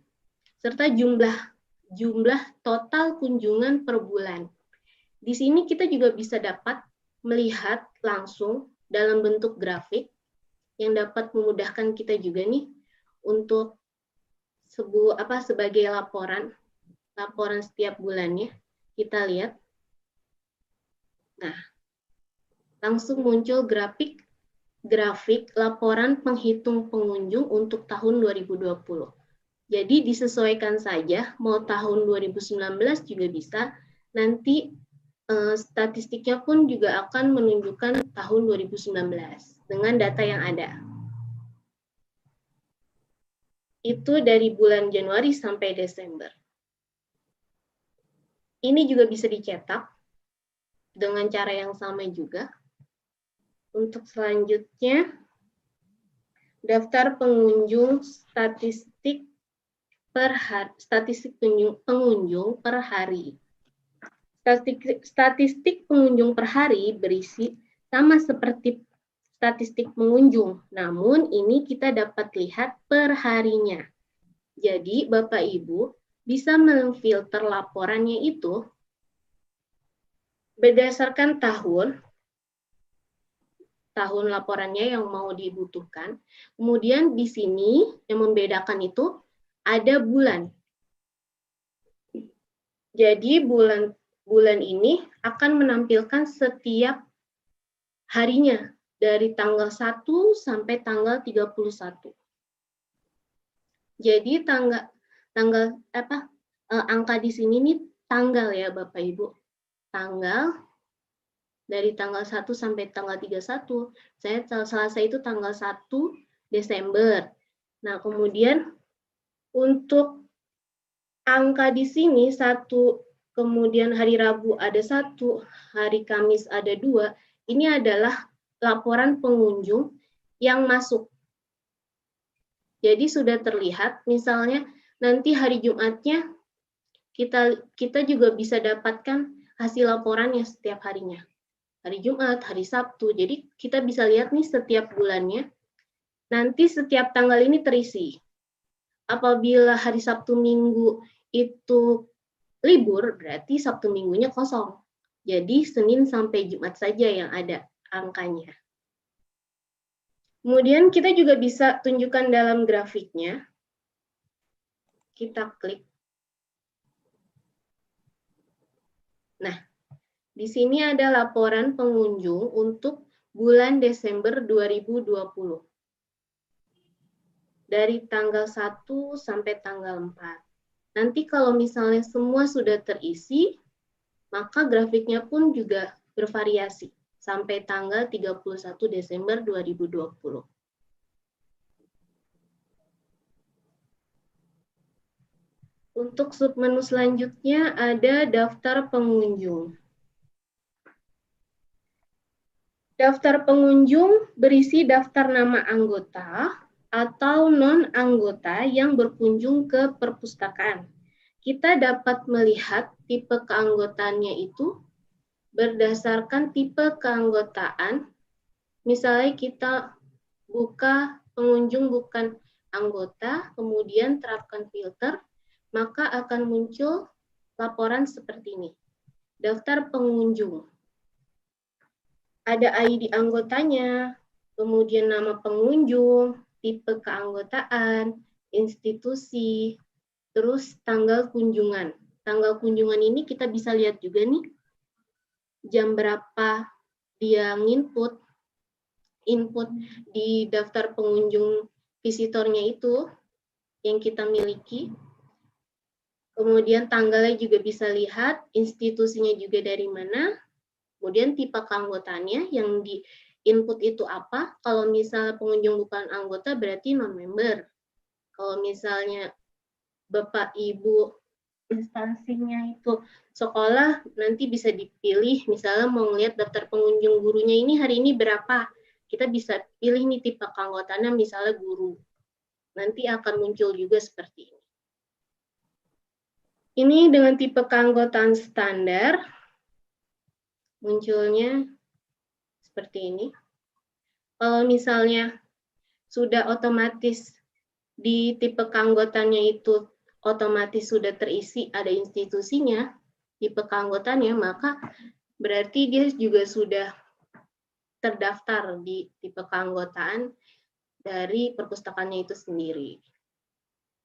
serta jumlah total kunjungan per bulan. Di sini kita juga bisa dapat melihat langsung dalam bentuk grafik yang dapat memudahkan kita juga nih untuk sebagai laporan setiap bulannya. Kita lihat. Nah, langsung muncul grafik laporan penghitung pengunjung untuk tahun 2020. Jadi disesuaikan saja, mau tahun 2019 juga bisa, nanti statistiknya pun juga akan menunjukkan tahun 2019 dengan data yang ada. Itu dari bulan Januari sampai Desember. Ini juga bisa dicetak dengan cara yang sama juga. Untuk selanjutnya, daftar pengunjung statistik pengunjung per hari. Statistik pengunjung per hari berisi sama seperti statistik pengunjung, namun ini kita dapat lihat per harinya. Jadi Bapak Ibu bisa memfilter laporannya itu berdasarkan tahun laporannya yang mau dibutuhkan. Kemudian di sini yang membedakan itu ada bulan. Jadi bulan ini akan menampilkan setiap harinya dari tanggal 1 sampai tanggal 31. Jadi angka di sini nih tanggal ya Bapak Ibu. Tanggal dari tanggal 1 sampai tanggal 31. Saya Selasa itu tanggal 1 Desember. Nah, kemudian untuk angka di sini 1, kemudian hari Rabu ada 1, hari Kamis ada 2. Ini adalah laporan pengunjung yang masuk. Jadi sudah terlihat, misalnya nanti hari Jumatnya kita juga bisa dapatkan hasil laporannya setiap harinya. Hari Jumat, hari Sabtu. Jadi kita bisa lihat nih setiap bulannya. Nanti setiap tanggal ini terisi. Apabila hari Sabtu Minggu itu libur, berarti Sabtu Minggunya kosong. Jadi Senin sampai Jumat saja yang ada angkanya. Kemudian kita juga bisa tunjukkan dalam grafiknya. Kita klik. Nah, di sini ada laporan pengunjung untuk bulan Desember 2020. Dari tanggal 1 sampai tanggal 4. Nanti kalau misalnya semua sudah terisi, maka grafiknya pun juga bervariasi sampai tanggal 31 Desember 2020. Untuk submenu selanjutnya ada daftar pengunjung. Daftar pengunjung berisi daftar nama anggota atau non-anggota yang berkunjung ke perpustakaan. Kita dapat melihat tipe keanggotaannya itu berdasarkan tipe keanggotaan. Misalnya kita buka pengunjung bukan anggota, kemudian terapkan filter, maka akan muncul laporan seperti ini. Daftar pengunjung. Ada ID anggotanya, kemudian nama pengunjung, tipe keanggotaan, institusi, terus tanggal kunjungan. Tanggal kunjungan ini kita bisa lihat juga nih, jam berapa dia input di daftar pengunjung visitornya itu yang kita miliki. Kemudian tanggalnya juga bisa lihat, institusinya juga dari mana, kemudian tipe keanggotaannya yang di input itu apa. Kalau misalnya pengunjung bukan anggota berarti non-member. Kalau misalnya Bapak Ibu instansinya itu sekolah, nanti bisa dipilih, misalnya mau ngeliat daftar pengunjung gurunya ini hari ini berapa. Kita bisa pilih nih tipe keanggotaannya misalnya guru. Nanti akan muncul juga seperti ini. Ini dengan tipe keanggotaan standar, munculnya seperti ini. Kalau misalnya sudah otomatis di tipe keanggotaannya itu otomatis sudah terisi ada institusinya, tipe keanggotaannya, maka berarti dia juga sudah terdaftar di tipe keanggotaan dari perpustakaannya itu sendiri.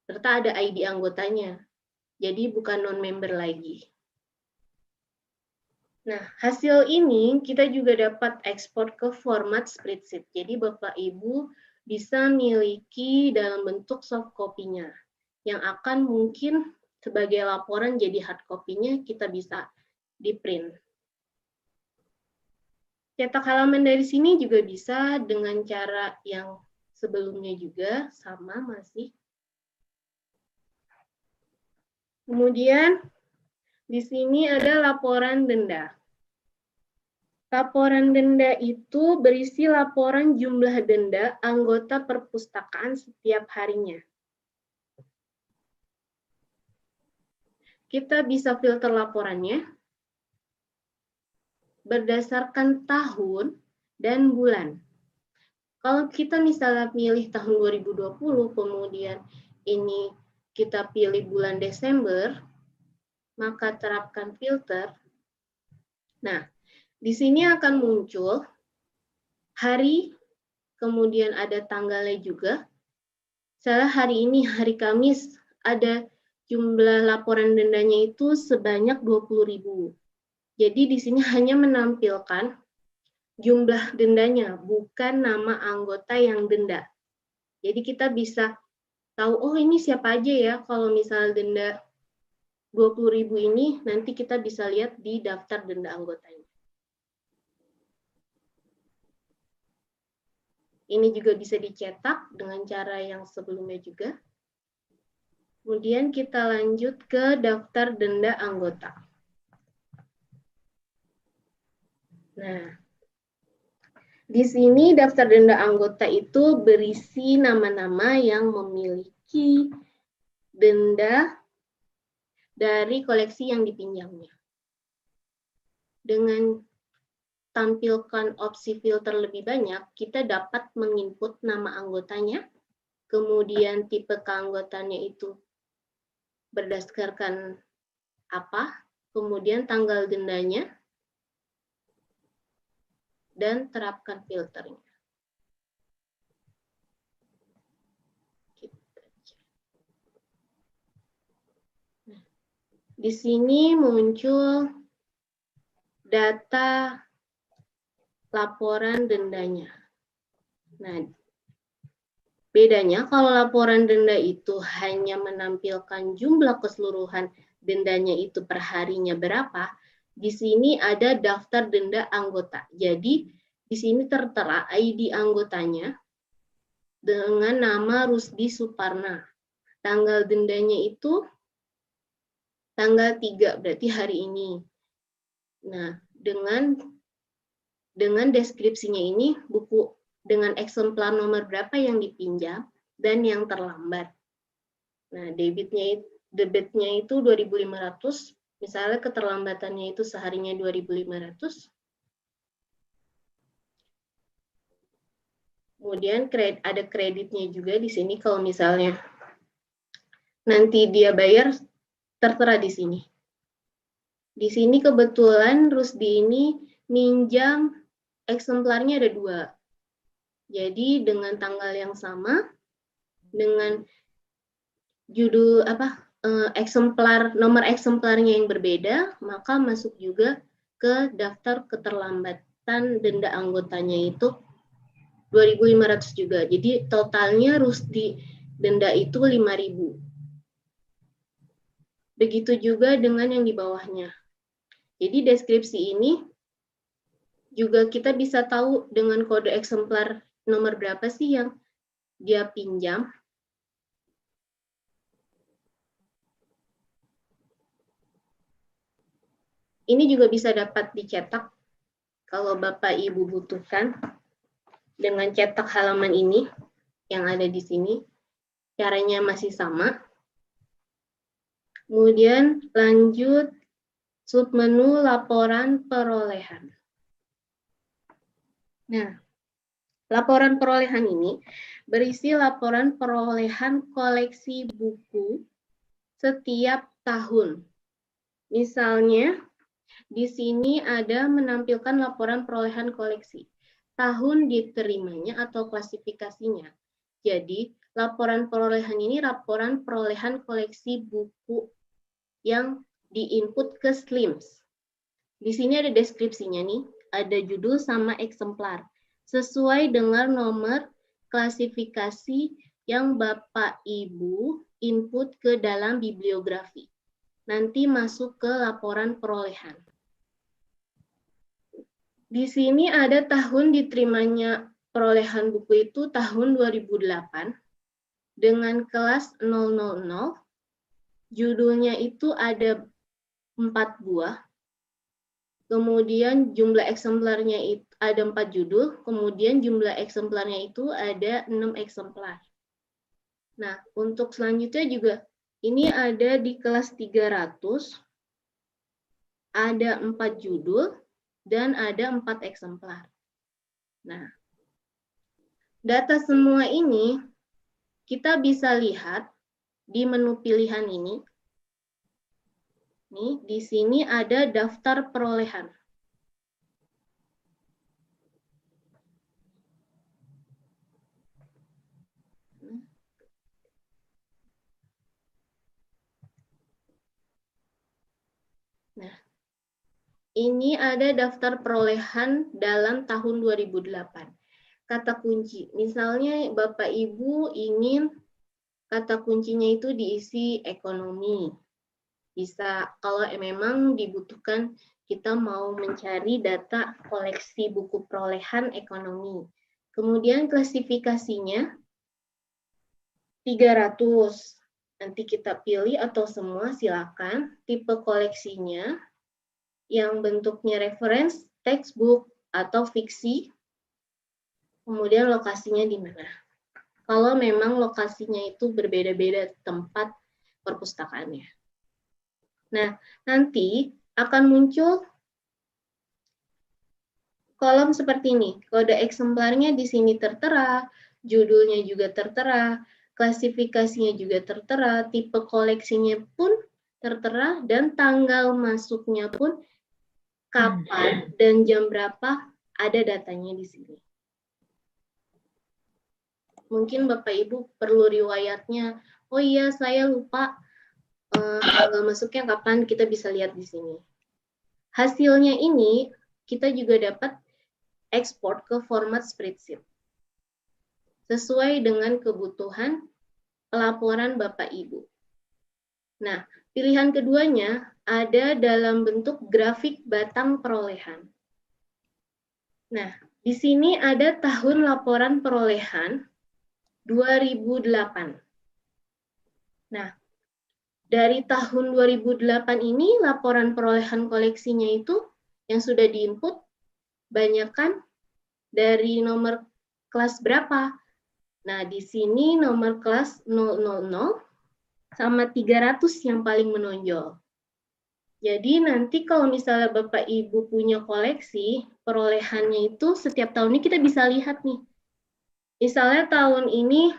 Serta ada ID anggotanya, jadi bukan non-member lagi. Nah, hasil ini kita juga dapat ekspor ke format spreadsheet. Jadi Bapak Ibu bisa miliki dalam bentuk soft copy-nya, yang akan mungkin sebagai laporan jadi hard copy-nya kita bisa di print. Cetak halaman dari sini juga bisa dengan cara yang sebelumnya juga, sama masih. Kemudian di sini ada laporan denda. Laporan denda itu berisi laporan jumlah denda anggota perpustakaan setiap harinya. Kita bisa filter laporannya berdasarkan tahun dan bulan. Kalau kita misalnya pilih tahun 2020, kemudian ini kita pilih bulan Desember, maka terapkan filter. Nah, di sini akan muncul hari, kemudian ada tanggalnya juga. Misalnya hari ini, hari Kamis, ada jumlah laporan dendanya itu sebanyak 20.000. Jadi di sini hanya menampilkan jumlah dendanya, bukan nama anggota yang denda. Jadi kita bisa tahu, oh ini siapa aja ya, kalau misalnya denda 20.000 ini, nanti kita bisa lihat di daftar denda anggotanya. Ini juga bisa dicetak dengan cara yang sebelumnya juga. Kemudian kita lanjut ke daftar denda anggota. Nah, di sini daftar denda anggota itu berisi nama-nama yang memiliki denda dari koleksi yang dipinjamnya. Dengan tampilkan opsi filter lebih banyak, kita dapat menginput nama anggotanya, kemudian tipe keanggotaannya itu berdasarkan apa, kemudian tanggal dendanya, dan terapkan filternya. Di sini muncul data laporan dendanya. Nah, bedanya kalau laporan denda itu hanya menampilkan jumlah keseluruhan dendanya itu per harinya berapa, di sini ada daftar denda anggota. Jadi, di sini tertera ID anggotanya dengan nama Rusdi Suparna. Tanggal dendanya itu tanggal 3, berarti hari ini. Nah, dengan deskripsinya ini, buku dengan eksemplar nomor berapa yang dipinjam dan yang terlambat. Nah, debitnya itu 2.500, misalnya keterlambatannya itu seharinya 2.500. Kemudian ada kreditnya juga di sini kalau misalnya nanti dia bayar, tertera di sini. Di sini kebetulan Rusdi ini minjam eksemplarnya ada 2. Jadi dengan tanggal yang sama, dengan judul nomor eksemplarnya yang berbeda, maka masuk juga ke daftar keterlambatan denda anggotanya itu 2.500 juga. Jadi totalnya Rusdi denda itu 5.000. Begitu juga dengan yang di bawahnya. Jadi deskripsi ini juga kita bisa tahu dengan kode eksemplar nomor berapa sih yang dia pinjam. Ini juga bisa dapat dicetak kalau Bapak Ibu butuhkan dengan cetak halaman ini yang ada di sini. Caranya masih sama. Kemudian lanjut submenu laporan perolehan. Nah, laporan perolehan ini berisi laporan perolehan koleksi buku setiap tahun. Misalnya, di sini ada menampilkan laporan perolehan koleksi, tahun diterimanya atau klasifikasinya. Jadi, laporan perolehan ini laporan perolehan koleksi buku yang di-input ke SLIMS. Di sini ada deskripsinya nih, ada judul sama eksemplar, sesuai dengan nomor klasifikasi yang Bapak Ibu input ke dalam bibliografi. Nanti masuk ke laporan perolehan. Di sini ada tahun diterimanya perolehan buku itu tahun 2008 dengan kelas 000. Judulnya itu ada 4 buah. Kemudian jumlah eksemplarnya itu ada 4 judul, kemudian jumlah eksemplarnya itu ada 6 eksemplar. Nah, untuk selanjutnya juga ini ada di kelas 300, ada 4 judul, dan ada 4 eksemplar. Nah, data semua ini kita bisa lihat di menu pilihan ini. Nih, di sini ada daftar perolehan. Nah, ini ada daftar perolehan dalam tahun 2008. Kata kunci, misalnya Bapak Ibu ingin kata kuncinya itu diisi ekonomi. Bisa kalau memang dibutuhkan kita mau mencari data koleksi buku perolehan ekonomi. Kemudian klasifikasinya 300. Nanti kita pilih atau semua silakan. Tipe koleksinya yang bentuknya reference, textbook, atau fiksi. Kemudian lokasinya di mana. Kalau memang lokasinya itu berbeda-beda tempat perpustakaannya. Nah, nanti akan muncul kolom seperti ini. Kode eksemplarnya di sini tertera, judulnya juga tertera, klasifikasinya juga tertera, tipe koleksinya pun tertera, dan tanggal masuknya pun kapan dan jam berapa ada datanya di sini. Mungkin Bapak Ibu perlu riwayatnya, oh iya saya lupa tanggal masuknya kapan kita bisa lihat di sini. Hasilnya ini kita juga dapat ekspor ke format spreadsheet sesuai dengan kebutuhan pelaporan Bapak Ibu. Nah, pilihan keduanya ada dalam bentuk grafik batang perolehan. Nah, di sini ada tahun laporan perolehan 2008. Nah, dari tahun 2008 ini laporan perolehan koleksinya itu yang sudah diinput banyakkan dari nomor kelas berapa. Nah, di sini nomor kelas 000 sama 300 yang paling menonjol. Jadi nanti kalau misalnya Bapak Ibu punya koleksi, perolehannya itu setiap tahun ini kita bisa lihat nih. Misalnya tahun ini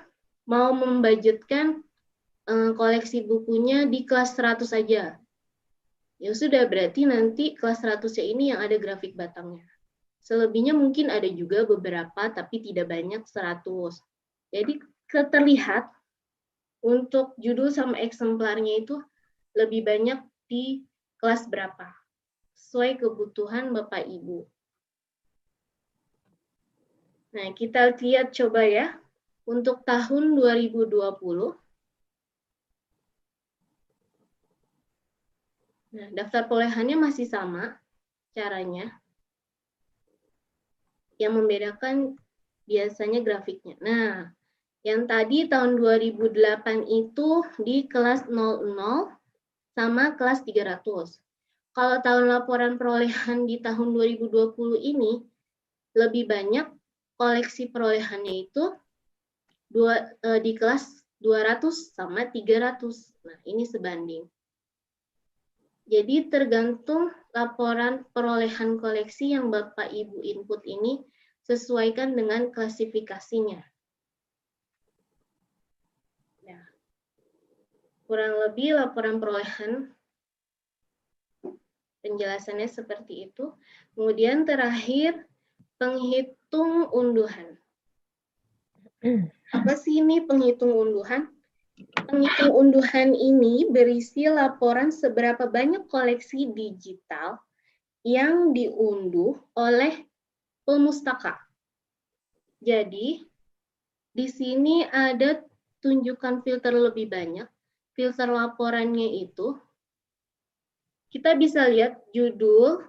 mau membudgetkan koleksi bukunya di kelas 100 saja. Ya sudah, berarti nanti kelas 100-nya ini yang ada grafik batangnya. Selebihnya mungkin ada juga beberapa, tapi tidak banyak 100. Jadi terlihat untuk judul sama eksemplarnya itu lebih banyak di kelas berapa, sesuai kebutuhan Bapak Ibu. Nah, kita lihat coba ya, untuk tahun 2020, nah, daftar perolehannya masih sama caranya. Yang membedakan biasanya grafiknya. Nah, yang tadi tahun 2008 itu di kelas 00 sama kelas 300. Kalau tahun laporan perolehan di tahun 2020 ini, lebih banyak koleksi perolehannya itu di kelas 200 sama 300. Nah, ini sebanding. Jadi tergantung laporan perolehan koleksi yang Bapak Ibu input ini sesuaikan dengan klasifikasinya. Nah, kurang lebih laporan perolehan penjelasannya seperti itu. Kemudian terakhir, penghitung unduhan. Apa sih ini penghitung unduhan? Penghitung unduhan ini berisi laporan seberapa banyak koleksi digital yang diunduh oleh pemustaka. Jadi, di sini ada tunjukkan filter lebih banyak. Filter laporannya itu, kita bisa lihat judul,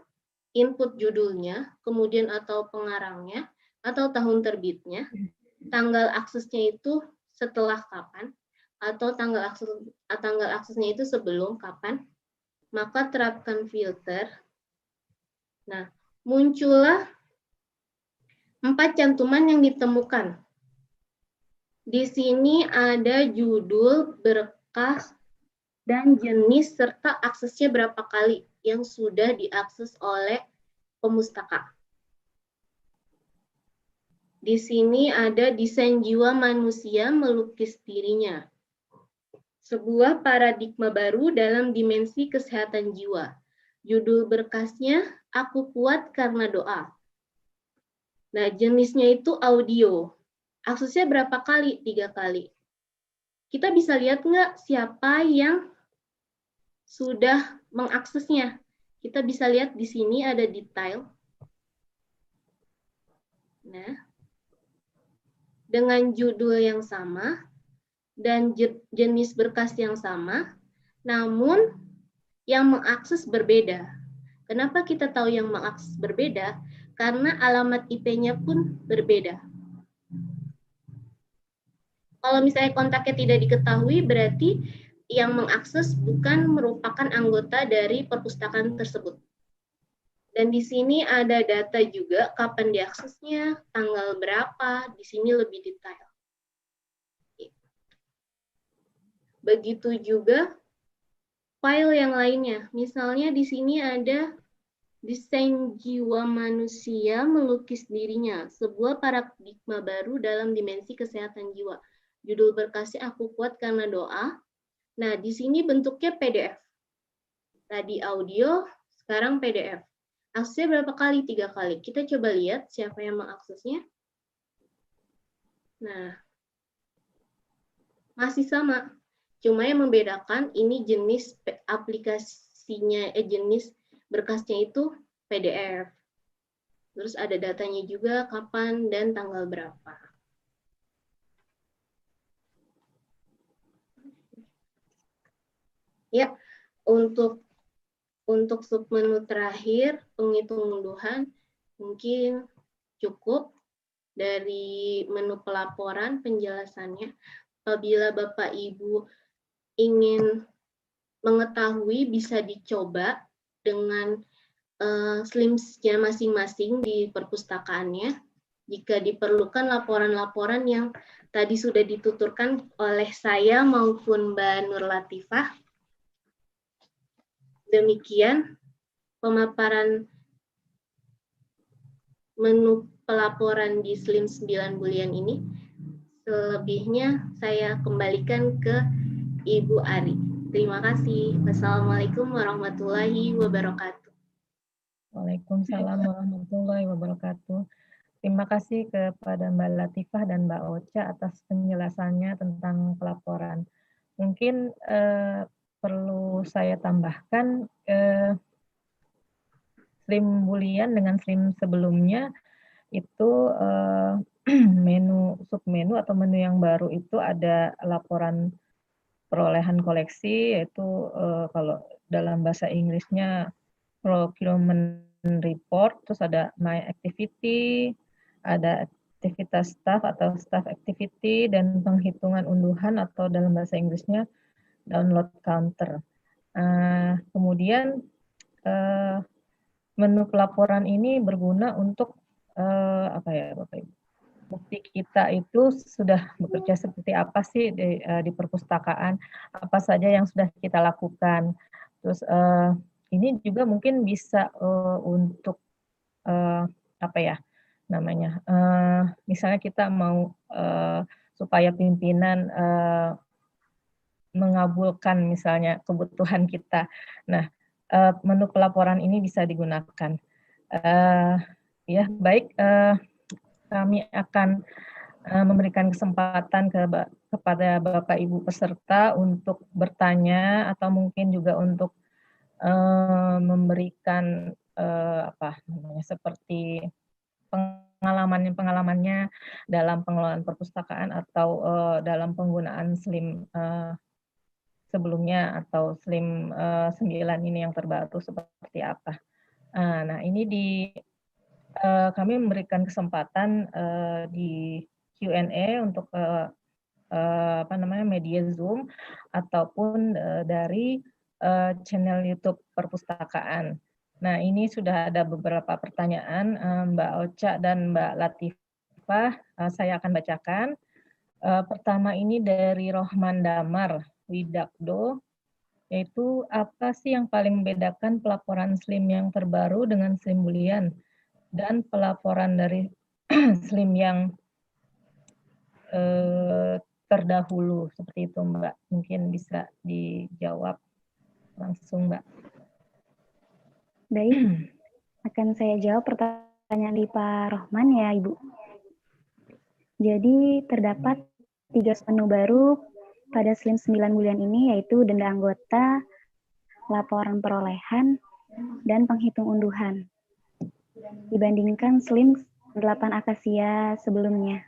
input judulnya, kemudian atau pengarangnya, atau tahun terbitnya, tanggal aksesnya itu setelah kapan, atau tanggal aksesnya itu sebelum kapan, maka terapkan filter. Nah, muncullah 4 cantuman yang ditemukan. Di sini ada judul, berkas, dan jenis serta aksesnya berapa kali yang sudah diakses oleh pemustaka. Di sini ada desain jiwa manusia melukis dirinya. Sebuah paradigma baru dalam dimensi kesehatan jiwa. Judul berkasnya, Aku Kuat Karena Doa. Nah, jenisnya itu audio. Aksesnya berapa kali? 3 kali. Kita bisa lihat nggak siapa yang sudah mengaksesnya? Kita bisa lihat di sini ada detail. Nah, dengan judul yang sama dan jenis berkas yang sama, namun yang mengakses berbeda. Kenapa kita tahu yang mengakses berbeda? Karena alamat IP-nya pun berbeda. Kalau misalnya kontaknya tidak diketahui, berarti yang mengakses bukan merupakan anggota dari perpustakaan tersebut. Dan di sini ada data juga kapan diaksesnya, tanggal berapa, di sini lebih detail. Begitu juga file yang lainnya. Misalnya di sini ada desain jiwa manusia melukis dirinya, sebuah paradigma baru dalam dimensi kesehatan jiwa. Judul berkasnya Aku Kuat Karena Doa. Nah, di sini bentuknya PDF. Tadi audio, sekarang PDF. Aksesnya berapa kali? 3 kali. Kita coba lihat siapa yang mengaksesnya. Nah, masih sama. Cuma yang membedakan ini jenis aplikasinya, jenis berkasnya itu PDF. Terus ada datanya juga kapan dan tanggal berapa. Ya, untuk submenu terakhir, penghitung unduhan, mungkin cukup dari menu pelaporan penjelasannya. Apabila Bapak Ibu ingin mengetahui, bisa dicoba dengan SLIMS-nya masing-masing di perpustakaannya. Jika diperlukan laporan-laporan yang tadi sudah dituturkan oleh saya maupun Mbak Nur Latifah. Demikian pemaparan menu pelaporan di SLIMS 9 bulan ini. Selebihnya saya kembalikan ke Ibu Ari. Terima kasih. Wassalamualaikum warahmatullahi wabarakatuh. Waalaikumsalam warahmatullahi wabarakatuh. Terima kasih kepada Mbak Latifah dan Mbak Ocha atas penjelasannya tentang pelaporan. Mungkin perlu saya tambahkan, SLIM bulian dengan SLIM sebelumnya itu submenu atau menu yang baru itu ada laporan perolehan koleksi, yaitu kalau dalam bahasa Inggrisnya procurement report, terus ada my activity, ada aktivitas staff atau staff activity, dan penghitungan unduhan atau dalam bahasa Inggrisnya download counter. Kemudian menu pelaporan ini berguna untuk apa ya Bapak Ibu? Bukti kita itu sudah bekerja seperti apa sih di perpustakaan, apa saja yang sudah kita lakukan. Terus ini juga mungkin bisa untuk apa ya namanya, misalnya kita mau supaya pimpinan mengabulkan misalnya kebutuhan kita. Nah, menu pelaporan ini bisa digunakan. Ya, baik, kami akan memberikan kesempatan kepada Bapak Ibu peserta untuk bertanya atau mungkin juga untuk memberikan apa namanya, seperti pengalamannya dalam pengelolaan perpustakaan atau dalam penggunaan SLIM sebelumnya atau SLIM 9 ini yang terbaru seperti apa. Nah, ini kami memberikan kesempatan di Q&A untuk apa namanya, media Zoom ataupun dari channel YouTube perpustakaan. Nah, ini sudah ada beberapa pertanyaan Mbak Ocha dan Mbak Latifah. Saya akan bacakan. Pertama ini dari Rohman Damar Widakdo, yaitu apa sih yang paling membedakan pelaporan SLIM yang terbaru dengan SLIM bulian dan pelaporan dari SLIM yang terdahulu, seperti itu Mbak. Mungkin bisa dijawab langsung Mbak. Baik, akan saya jawab pertanyaan di Pak Rohman ya Ibu. Jadi terdapat 3 menu baru pada SLIM 9 bulan ini, yaitu denda anggota, laporan perolehan, dan penghitung unduhan, dibandingkan SLIM 8 Akasia sebelumnya.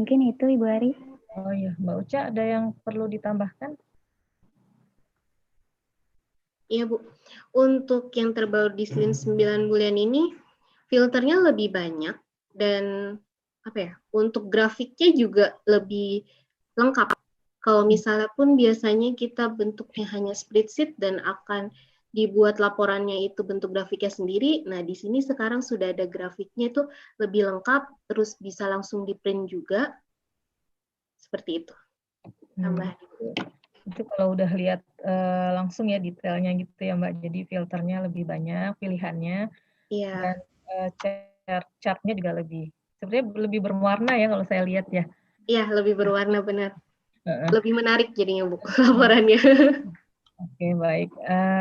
Mungkin itu Ibu Ari. Oh iya, Mbak Ocha ada yang perlu ditambahkan? Iya Bu, untuk yang terbaru di SLIM 9 bulan ini, filternya lebih banyak dan apa ya, untuk grafiknya juga lebih lengkap. Kalau misalnya pun biasanya kita bentuknya hanya spreadsheet dan akan dibuat laporannya itu bentuk grafiknya sendiri. Nah, di sini sekarang sudah ada grafiknya itu lebih lengkap, terus bisa langsung di print juga. Seperti itu. Tambahan. Itu kalau udah lihat langsung ya detailnya gitu ya Mbak. Jadi filternya lebih banyak pilihannya. Iya. Dan chart-nya juga sebenarnya lebih berwarna ya kalau saya lihat ya. Iya, lebih berwarna benar. Lebih menarik jadinya Bu laporannya. Oke, baik.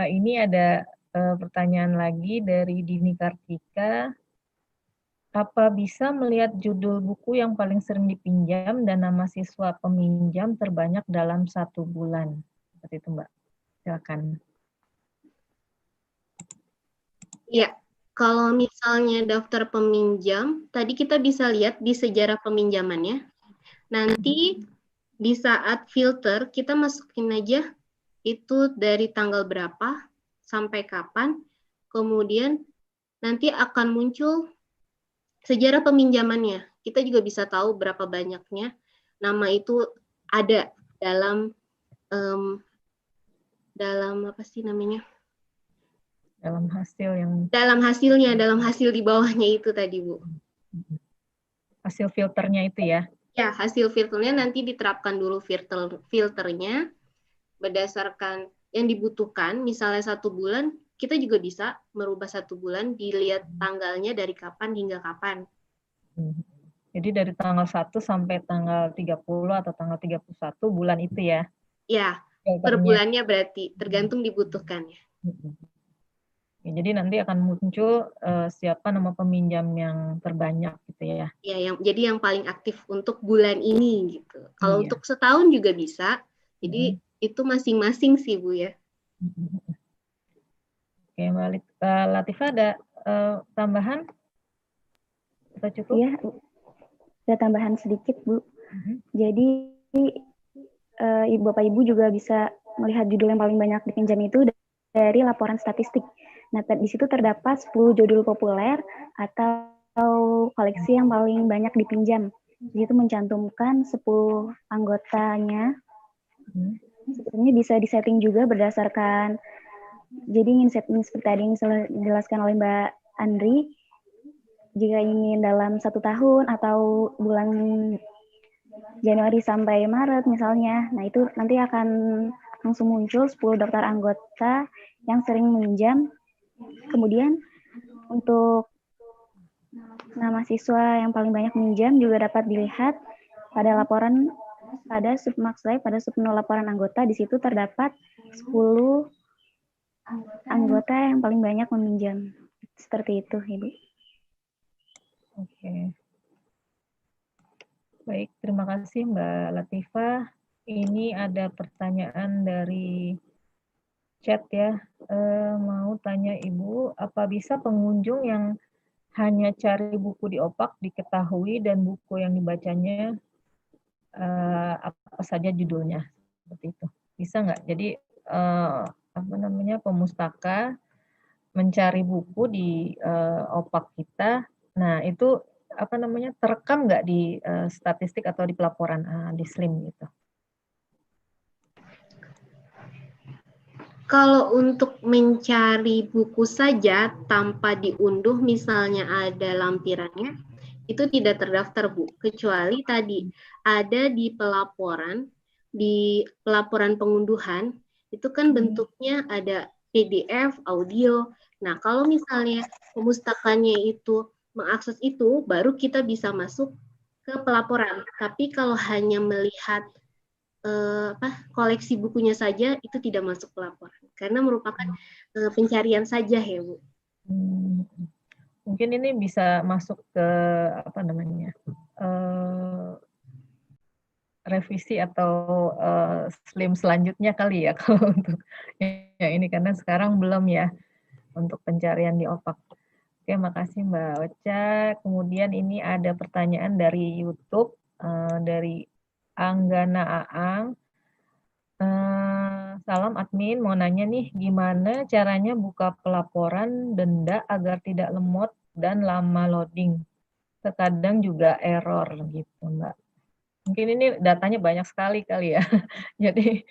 Ini ada pertanyaan lagi dari Dini Kartika. Apa bisa melihat judul buku yang paling sering dipinjam dan nama siswa peminjam terbanyak dalam 1 bulan? Seperti itu, Mbak. Silakan. Ya, kalau misalnya daftar peminjam, tadi kita bisa lihat di sejarah peminjamannya. Nanti di saat filter, kita masukin aja itu dari tanggal berapa sampai kapan, kemudian nanti akan muncul sejarah peminjamannya. Kita juga bisa tahu berapa banyaknya nama itu ada dalam apa sih namanya? Dalam hasil yang Dalam hasilnya, dalam hasil di bawahnya itu tadi, Bu. hasil filternya itu ya. Ya, hasil filternya nanti diterapkan dulu filternya berdasarkan yang dibutuhkan. Misalnya 1 bulan, kita juga bisa merubah 1 bulan, dilihat tanggalnya dari kapan hingga kapan. Jadi dari tanggal 1 sampai tanggal 30 atau tanggal 31 bulan itu ya? Ya, per bulannya berarti, tergantung dibutuhkannya. Ya, jadi nanti akan muncul siapa nama peminjam yang terbanyak gitu ya? Ya, jadi yang paling aktif untuk bulan ini gitu. Kalau untuk setahun juga bisa. Jadi itu masing-masing sih, Bu ya. Oke, Mbak Latifah ada tambahan? Atau cukup? Iya, ada tambahan sedikit, Bu. Jadi Bapak Ibu juga bisa melihat judul yang paling banyak dipinjam itu dari laporan statistik. Nah, di situ terdapat 10 judul populer atau koleksi yang paling banyak dipinjam. Di situ mencantumkan 10 anggotanya. Sebetulnya bisa disetting juga berdasarkan, jadi ingin setting seperti tadi yang dijelaskan oleh Mbak Andri, jika ingin dalam 1 tahun atau bulan Januari sampai Maret misalnya, nah itu nanti akan langsung muncul 10 daftar anggota yang sering meminjam. Kemudian untuk nama siswa yang paling banyak meminjam juga dapat dilihat pada laporan, pada submaxlive, pada submenu laporan anggota. Di situ terdapat 10 anggota yang paling banyak meminjam. Seperti itu, Ibu. Oke. Baik, terima kasih Mbak Latifah. Ini ada pertanyaan dari chat ya. Mau tanya Ibu, apa bisa pengunjung yang hanya cari buku di OPAK diketahui dan buku yang dibacanya apa saja judulnya? Seperti itu. Bisa nggak? Jadi pemustaka mencari buku di OPAK kita. Nah, itu terekam nggak di statistik atau di pelaporan di SLIM gitu? Kalau untuk mencari buku saja tanpa diunduh, misalnya ada lampirannya, itu tidak terdaftar, Bu. Kecuali tadi ada di pelaporan pengunduhan, itu kan bentuknya ada PDF, audio. Nah, kalau misalnya pemustakannya itu mengakses itu, baru kita bisa masuk ke pelaporan. Tapi kalau hanya melihat koleksi bukunya saja, itu tidak masuk pelaporan karena merupakan pencarian saja ya, Bu. Mungkin ini bisa masuk ke revisi atau SLIM selanjutnya kali ya kalau untuk yang ini, karena sekarang belum ya untuk pencarian di OPAK. Oke, makasih Mbak Ocha. Kemudian ini ada pertanyaan dari YouTube dari Anggana Aang. Salam admin, mau nanya nih, gimana caranya buka pelaporan denda agar tidak lemot dan lama loading? Terkadang juga error gitu, Mbak. Mungkin ini datanya banyak sekali kali ya. Jadi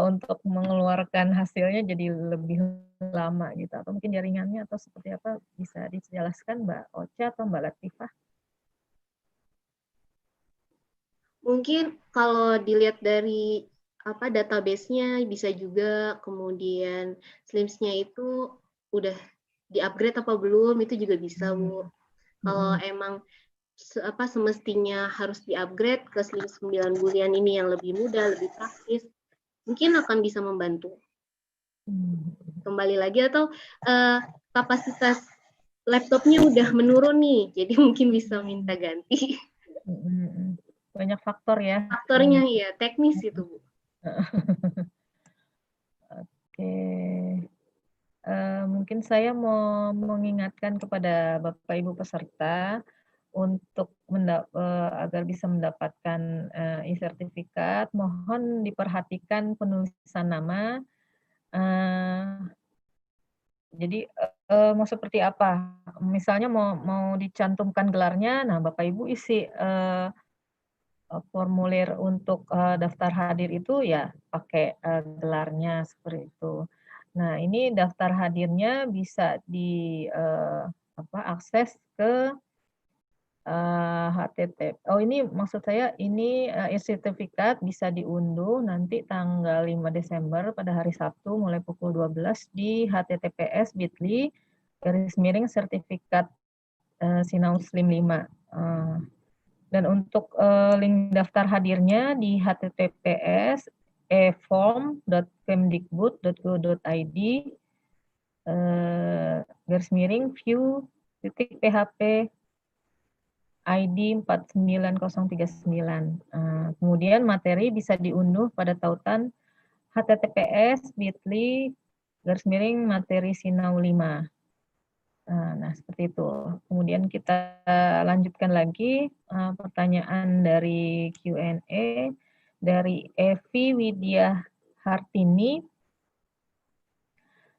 untuk mengeluarkan hasilnya jadi lebih lama gitu. Atau mungkin jaringannya atau seperti apa, bisa dijelaskan Mbak Ocha atau Mbak Latifah? Mungkin kalau dilihat dari database-nya bisa juga, kemudian SLIMS-nya itu udah di-upgrade apa belum, itu juga bisa, Bu. Kalau emang semestinya harus di-upgrade ke SLIMS 9 bulan ini yang lebih mudah, lebih praktis, mungkin akan bisa membantu. Kembali lagi, atau kapasitas laptopnya udah menurun nih, jadi mungkin bisa minta ganti. Banyak faktor ya. Faktornya ya teknis itu, Bu. Oke. Mungkin saya mau mengingatkan kepada Bapak Ibu peserta untuk agar bisa mendapatkan e-sertifikat, mohon diperhatikan penulisan nama. Jadi mau seperti apa? Misalnya mau dicantumkan gelarnya, nah Bapak Ibu isi formulir untuk daftar hadir itu ya pakai gelarnya seperti itu. Nah ini daftar hadirnya bisa akses ke HTTP. Oh ini maksud saya ini e-sertifikat bisa diunduh nanti tanggal 5 Desember pada hari Sabtu mulai pukul 12 di https://sertifikat Sinau Slim 5. Dan untuk link daftar hadirnya di https://eform.kemdikbud.go.id /view.php ID 49039. Kemudian materi bisa diunduh pada tautan https://bit.ly/materi Sinau 5. Nah, seperti itu. Kemudian kita lanjutkan lagi pertanyaan dari Q&A dari Evi Widya Hartini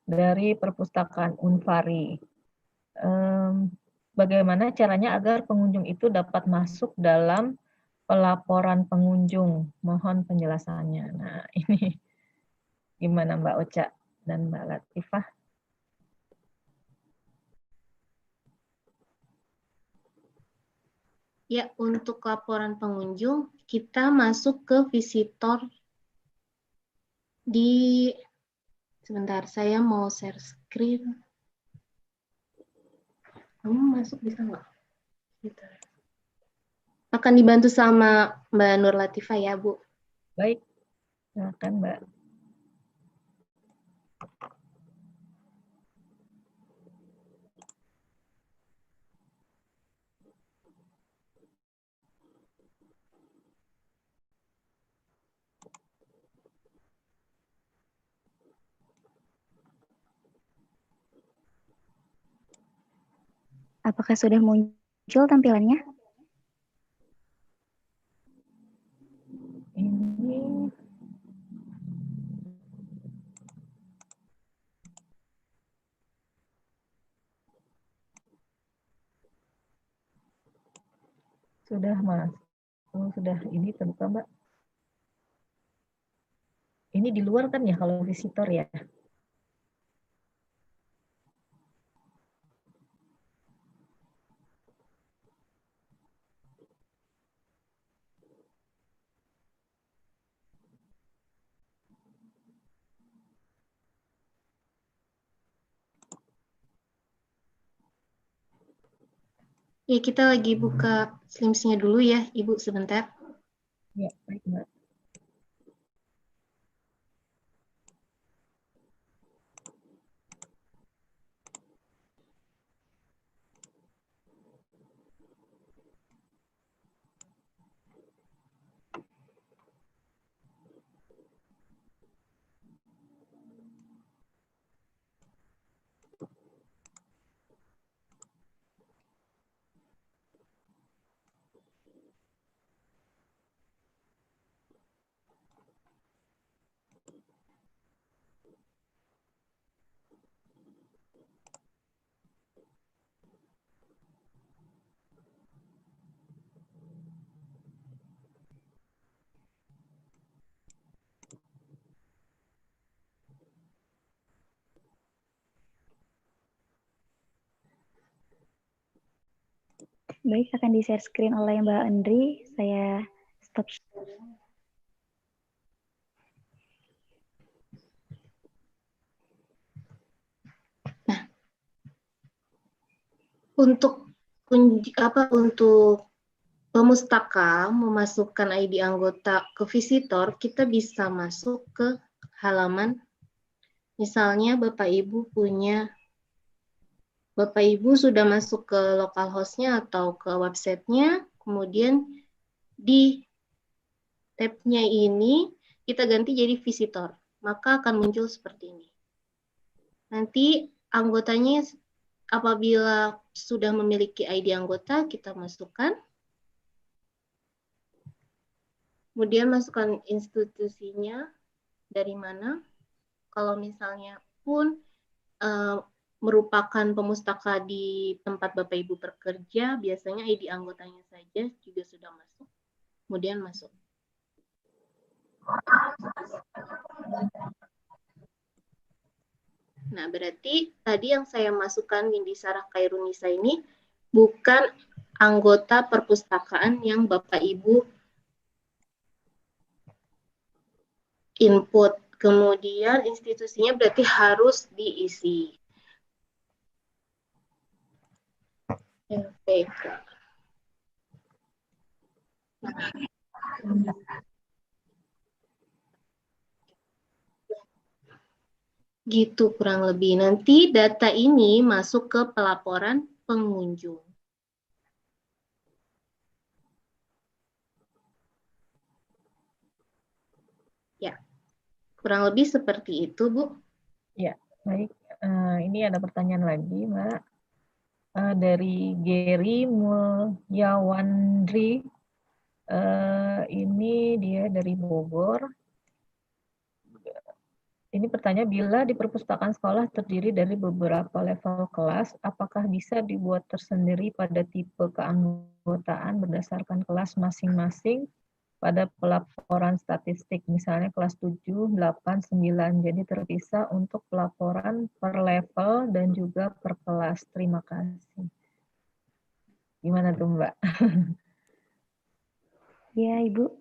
dari Perpustakaan Unvari. Bagaimana caranya agar pengunjung itu dapat masuk dalam pelaporan pengunjung? Mohon penjelasannya. Nah, ini gimana Mbak Ocha dan Mbak Latifah? Ya, untuk laporan pengunjung, kita masuk ke visitor di, sebentar, saya mau share screen. Kamu masuk bisa nggak? Akan dibantu sama Mbak Nur Latifah ya, Bu. Baik, silakan Mbak. Apakah sudah muncul tampilannya? Ini sudah Mas. Sudah ini terbuka Mbak. Ini di luar kan ya kalau visitor ya? Ya, kita lagi buka Slims-nya dulu ya, Ibu, sebentar. Ya, baik Mbak. Baik, akan di-share screen oleh Mbak Andri. Saya stop. Nah, untuk pemustaka memasukkan ID anggota ke visitor, kita bisa masuk ke halaman, misalnya Bapak Ibu punya Bapak Ibu sudah masuk ke localhost-nya atau ke websitenya, kemudian di tab-nya ini kita ganti jadi visitor, maka akan muncul seperti ini. Nanti anggotanya apabila sudah memiliki ID anggota, kita masukkan. Kemudian masukkan institusinya dari mana. Kalau misalnya pun merupakan pemustaka di tempat Bapak Ibu bekerja, biasanya ID anggotanya saja juga sudah masuk. Kemudian masuk. Nah, berarti tadi yang saya masukkan Windy Sarah Khairunisa ini bukan anggota perpustakaan yang Bapak Ibu input. Kemudian institusinya berarti harus diisi. LPK. Gitu kurang lebih. Nanti data ini masuk ke pelaporan pengunjung. Ya, kurang lebih seperti itu, Bu. Ya, baik. Ini ada pertanyaan lagi, Mbak. Dari Gary Mulyawandri. Ini dia dari Bogor. Ini pertanyaan, bila di perpustakaan sekolah terdiri dari beberapa level kelas, apakah bisa dibuat tersendiri pada tipe keanggotaan berdasarkan kelas masing-masing pada pelaporan statistik, misalnya kelas 7, 8, 9, jadi terpisah untuk pelaporan per level dan juga per kelas. Terima kasih. Gimana tuh, Mbak? Ya, Ibu.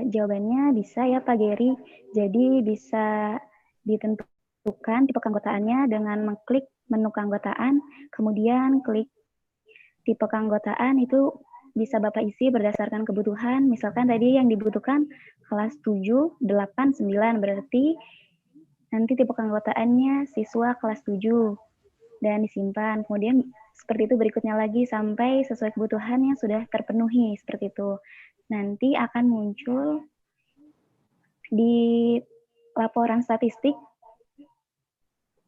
Jawabannya bisa ya Pak Geri. Jadi bisa ditentukan tipe keanggotaannya dengan mengklik menu keanggotaan, kemudian klik tipe keanggotaan itu bisa Bapak isi berdasarkan kebutuhan. Misalkan tadi yang dibutuhkan kelas 7, 8, 9, berarti nanti tipe keanggotaannya siswa kelas 7 dan disimpan. Kemudian seperti itu berikutnya lagi sampai sesuai kebutuhan yang sudah terpenuhi, seperti itu. Nanti akan muncul di laporan statistik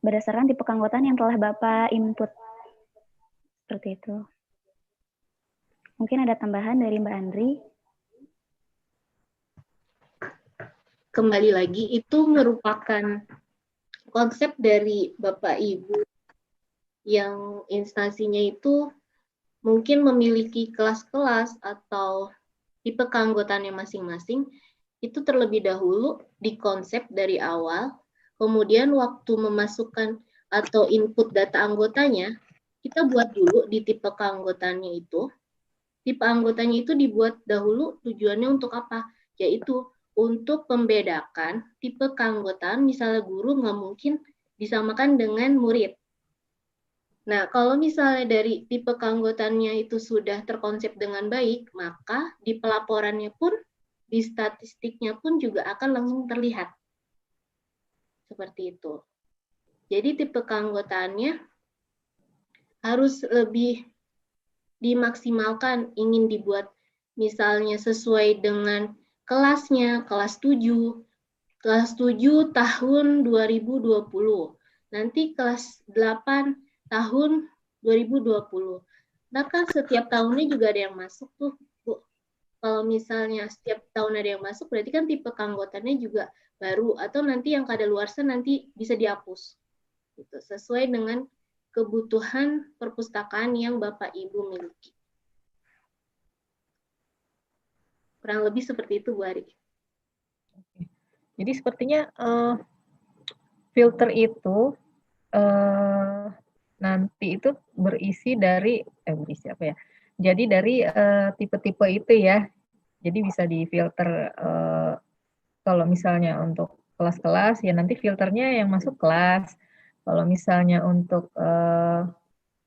berdasarkan tipe keanggotaan yang telah Bapak input. Seperti itu. Mungkin ada tambahan dari Mbak Andri. Kembali lagi, itu merupakan konsep dari Bapak Ibu yang instansinya itu mungkin memiliki kelas-kelas atau tipe keanggotaannya masing-masing, itu terlebih dahulu dikonsep dari awal, kemudian waktu memasukkan atau input data anggotanya, kita buat dulu di tipe keanggotaannya itu. Tipe anggotanya itu dibuat dahulu tujuannya untuk apa? Yaitu untuk membedakan tipe keanggotaan, misalnya guru nggak mungkin disamakan dengan murid. Nah, kalau misalnya dari tipe keanggotaannya itu sudah terkonsep dengan baik, maka di pelaporannya pun, di statistiknya pun juga akan langsung terlihat. Seperti itu. Jadi tipe keanggotaannya harus lebih dimaksimalkan, ingin dibuat misalnya sesuai dengan kelasnya, kelas 7 tahun 2020. Nanti kelas 8 tahun 2020. Maka setiap tahunnya juga ada yang masuk tuh, Bu. Kalau misalnya setiap tahun ada yang masuk, berarti kan tipe keanggotaannya juga baru, atau nanti yang kadaluarsa nanti bisa dihapus. Gitu, sesuai dengan kebutuhan perpustakaan yang Bapak Ibu miliki. Kurang lebih seperti itu, Bu Ari. Jadi sepertinya filter itu nanti itu berisi dari berisi apa ya? Jadi dari tipe-tipe itu ya. Jadi bisa difilter kalau misalnya untuk kelas-kelas ya nanti filternya yang masuk kelas. Kalau misalnya untuk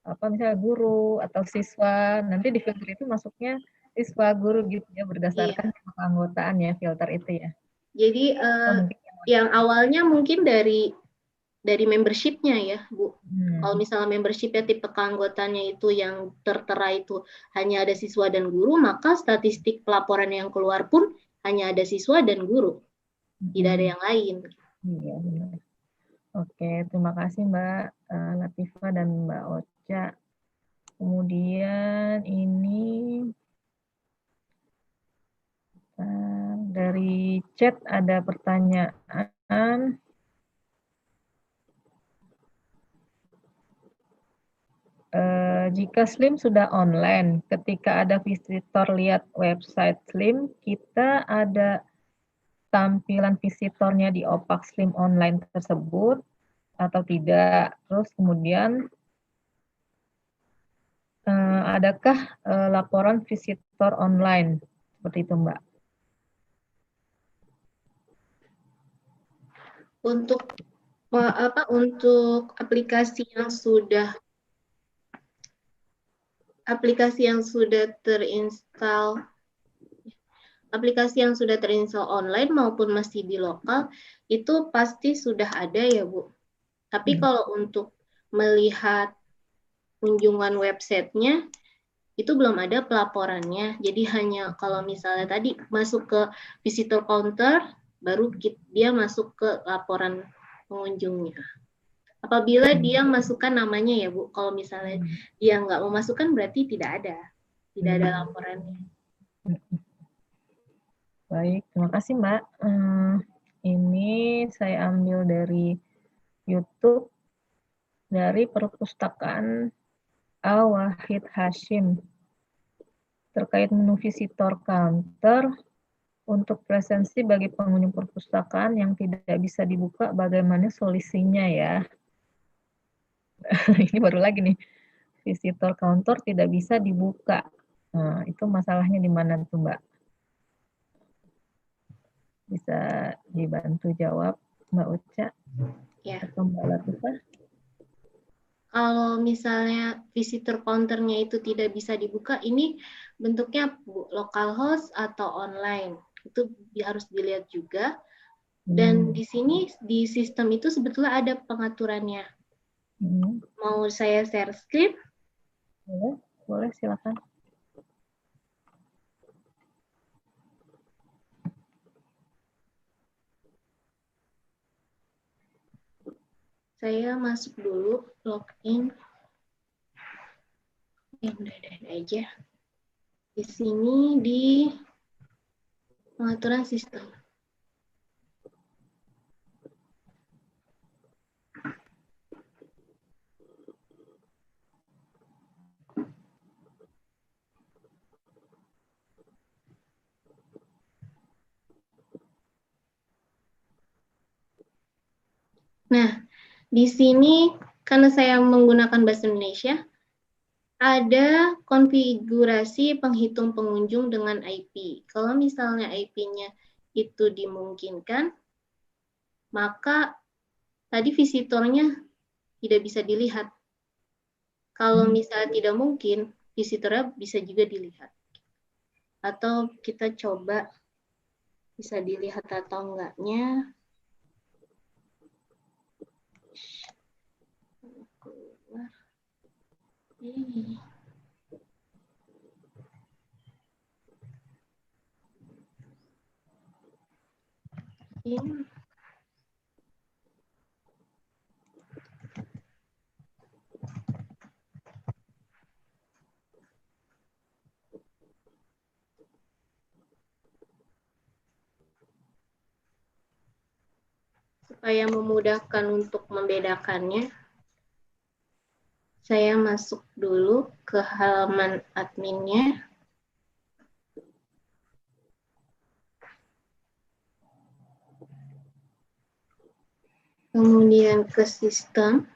apa misalnya guru atau siswa, nanti di filter itu masuknya siswa guru gitu ya berdasarkan keanggotaan ya filter itu ya. Jadi yang awalnya mungkin dari dari membership-nya ya, Bu. Kalau Hmm. misalnya membership-nya tipe keanggotaannya itu yang tertera itu hanya ada siswa dan guru, maka statistik pelaporan yang keluar pun hanya ada siswa dan guru, tidak ada yang lain. Iya, benar. Oke, terima kasih Mbak Latifah dan Mbak Ocha. Kemudian ini dari chat ada pertanyaan. Jika SLIM sudah online, ketika ada visitor lihat website SLIM, kita ada tampilan visitornya di opak SLIM online tersebut atau tidak? Terus kemudian adakah laporan visitor online? Seperti itu, Mbak. Untuk aplikasi yang sudah terinstall online maupun masih di lokal itu pasti sudah ada ya, Bu. Tapi kalau untuk melihat kunjungan websitenya itu belum ada pelaporannya. Jadi hanya kalau misalnya tadi masuk ke visitor counter, baru dia masuk ke laporan pengunjungnya. Apabila dia masukkan namanya ya Bu, kalau misalnya dia nggak memasukkan berarti tidak ada laporannya. Baik, terima kasih Mbak. Ini saya ambil dari YouTube dari Perpustakaan Al-Wahid Hashim terkait menu visitor counter untuk presensi bagi pengunjung perpustakaan yang tidak bisa dibuka, bagaimana solusinya ya? Ini baru lagi nih, visitor counter tidak bisa dibuka. Nah, itu masalahnya di mana tuh Mbak? Bisa dibantu jawab Mbak Uca Ya. atau Mbak Latifah? Kalau misalnya visitor counter-nya itu tidak bisa dibuka, ini bentuknya localhost atau online. Itu harus dilihat juga. Dan di sini, di sistem itu sebetulnya ada pengaturannya. Mau saya share screen? Boleh, silakan. Saya masuk dulu, login. Ya, mudah-mudahan aja. Di sini di pengaturan sistem. Nah, di sini karena saya menggunakan bahasa Indonesia, ada konfigurasi penghitung pengunjung dengan IP. Kalau misalnya IP-nya itu dimungkinkan, maka tadi visitornya tidak bisa dilihat. Kalau misalnya tidak mungkin, visitornya bisa juga dilihat. Atau kita coba bisa dilihat atau enggaknya. Ini. Supaya memudahkan untuk membedakannya, saya masuk dulu ke halaman adminnya. Kemudian ke sistem.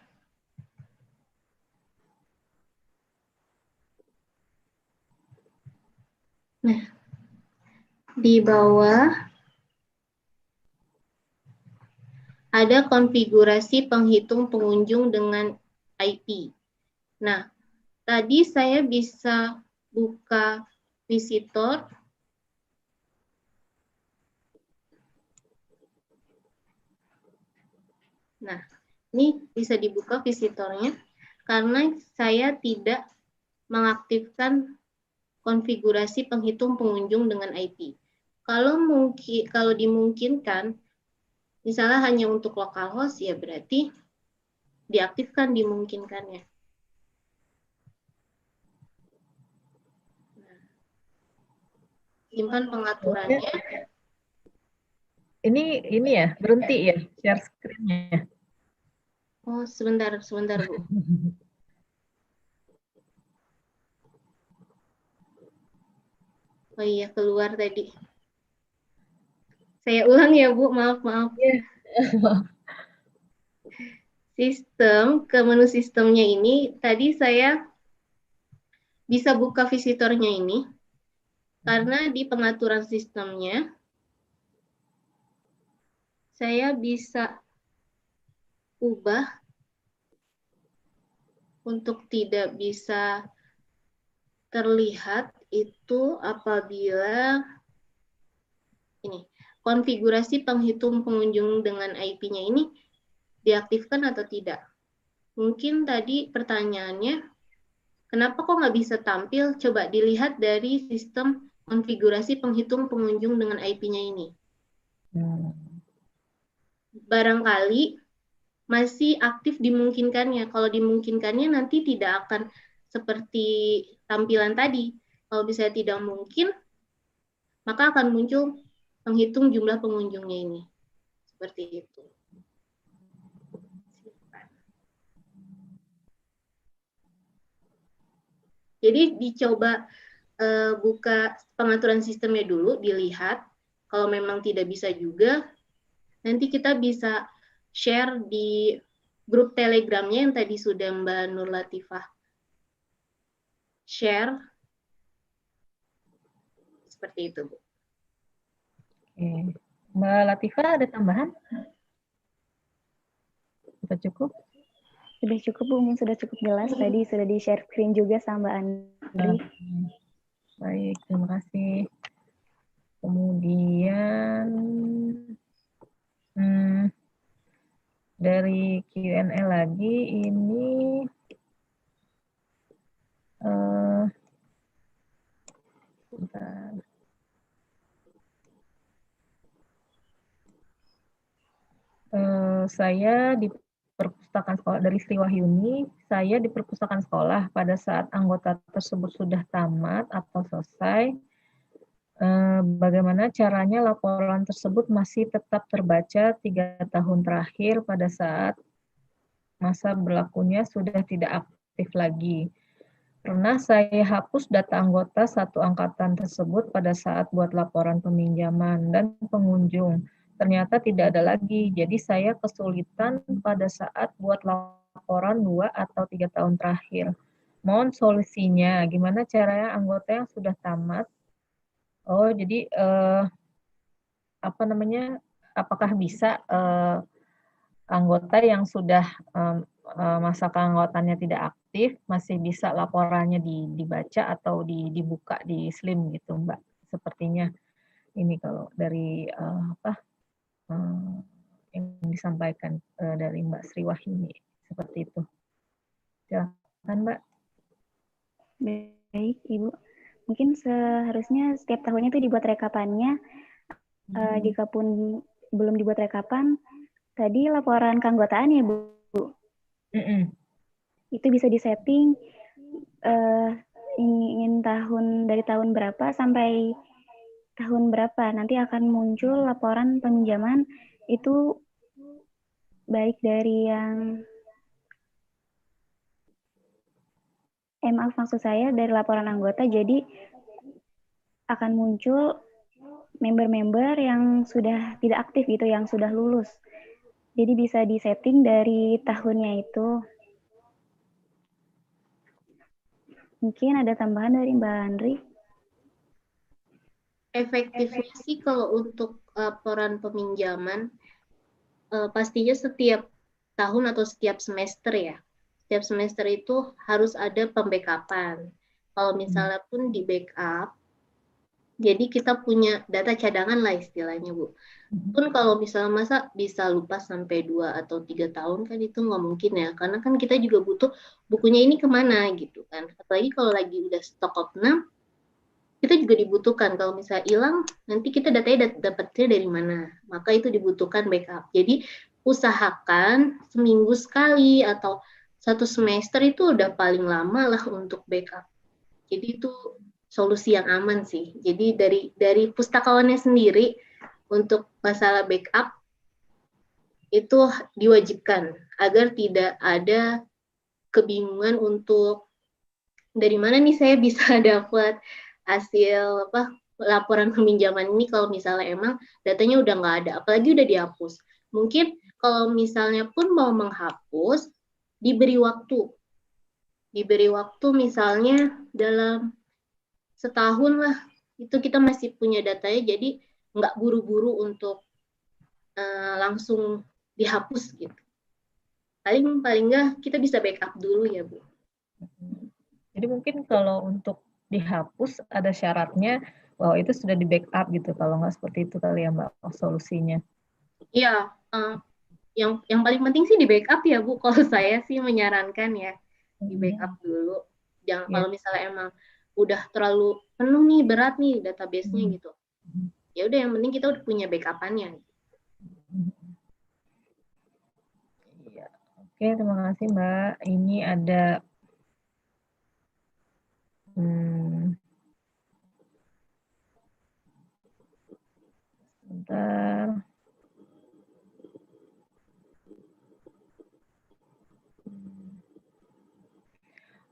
Nah, di bawah ada konfigurasi penghitung pengunjung dengan IP. Nah, tadi saya bisa buka visitor. Nah, Ini bisa dibuka visitornya karena saya tidak mengaktifkan konfigurasi penghitung pengunjung dengan IP. Kalau dimungkinkan, misalnya hanya untuk localhost, ya berarti diaktifkan dimungkinkannya. Simpan pengaturannya. Ini ya, berhenti ya share screen-nya. Oh, sebentar, Bu. Oh iya, keluar tadi. Saya ulang ya, Bu. Maaf. Ke menu sistemnya ini, tadi saya bisa buka visitornya ini, karena di pengaturan sistemnya, saya bisa ubah untuk tidak bisa terlihat itu apabila ini konfigurasi penghitung pengunjung dengan IP-nya ini diaktifkan atau tidak. Mungkin tadi pertanyaannya, kenapa kok nggak bisa tampil? Coba dilihat dari sistem konfigurasi penghitung pengunjung dengan IP-nya ini. Barangkali masih aktif dimungkinkannya. Kalau dimungkinkannya nanti tidak akan seperti tampilan tadi. Kalau misalnya tidak mungkin, maka akan muncul penghitung jumlah pengunjungnya ini. Seperti itu. Jadi dicoba buka pengaturan sistemnya dulu, dilihat. Kalau memang tidak bisa juga, nanti kita bisa share di grup Telegramnya yang tadi sudah Mbak Nur Latifah share. Seperti itu, Bu. Oke. Mbak Latifah ada tambahan? Sudah cukup? Sudah cukup, Bu. Mungkin sudah cukup jelas. Tadi sudah di-share screen juga sama Mbak Andri. Baik, terima kasih. Kemudian dari Q&A lagi ini bentar. Saya di perpustakaan sekolah dari Sri Wahyuni, saya di perpustakaan sekolah pada saat anggota tersebut sudah tamat atau selesai. Bagaimana caranya laporan tersebut masih tetap terbaca 3 tahun terakhir pada saat masa berlakunya sudah tidak aktif lagi. Pernah saya hapus data anggota satu angkatan tersebut pada saat buat laporan peminjaman dan pengunjung. Ternyata tidak ada lagi, jadi saya kesulitan pada saat buat laporan 2 atau 3 tahun terakhir. Mohon solusinya, gimana caranya anggota yang sudah tamat? Oh, jadi apakah bisa anggota yang sudah masa keanggotaannya tidak aktif masih bisa laporannya dibaca atau dibuka di Slim gitu, Mbak? Sepertinya ini kalau dari yang disampaikan dari Mbak Sri Wahyuni seperti itu. Silakan, Mbak. Baik, Ibu. Mungkin seharusnya setiap tahunnya itu dibuat rekapannya. Jika pun belum dibuat rekapan, tadi laporan keanggotaan ya, Bu. Itu bisa disetting ingin dari tahun berapa sampai tahun berapa. Nanti akan muncul laporan peminjaman itu baik dari yang maaf maksud saya dari laporan anggota, jadi akan muncul member-member yang sudah tidak aktif gitu, yang sudah lulus. Jadi bisa disetting dari tahunnya itu. Mungkin ada tambahan dari Mbak Andri? Efektifnya sih kalau untuk laporan peminjaman, pastinya setiap tahun atau setiap semester ya. Setiap semester itu harus ada pembackupan. Kalau misalnya pun di backup, jadi kita punya data cadangan lah istilahnya, Bu. Pun kalau misalnya masa bisa lupa sampai 2 atau 3 tahun kan itu nggak mungkin ya. Karena kan kita juga butuh bukunya ini kemana gitu kan. Apalagi kalau lagi udah stok of 6, kita juga dibutuhkan. Kalau misalnya hilang, nanti kita datanya dapatnya dari mana. Maka itu dibutuhkan backup. Jadi usahakan seminggu sekali atau 1 semester itu udah paling lama lah untuk backup. Jadi itu solusi yang aman sih. Jadi dari pustakawannya sendiri untuk masalah backup itu diwajibkan agar tidak ada kebingungan untuk dari mana nih saya bisa dapat hasil laporan peminjaman ini kalau misalnya emang datanya udah nggak ada, apalagi udah dihapus. Mungkin kalau misalnya pun mau menghapus, diberi waktu misalnya dalam setahun lah, itu kita masih punya datanya, jadi nggak buru-buru untuk langsung dihapus gitu. Paling nggak kita bisa backup dulu ya Bu. Jadi mungkin kalau untuk dihapus ada syaratnya bahwa itu sudah di backup gitu. Kalau nggak seperti itu kali ya Mbak solusinya. Iya, yang paling penting sih di backup ya Bu. Kalau saya sih menyarankan ya di backup dulu. Jangan kalau misalnya emang udah terlalu penuh nih, berat nih database-nya gitu. Ya udah yang penting kita udah punya backup-annya. Iya. Oke, terima kasih Mbak. Ini ada sebentar.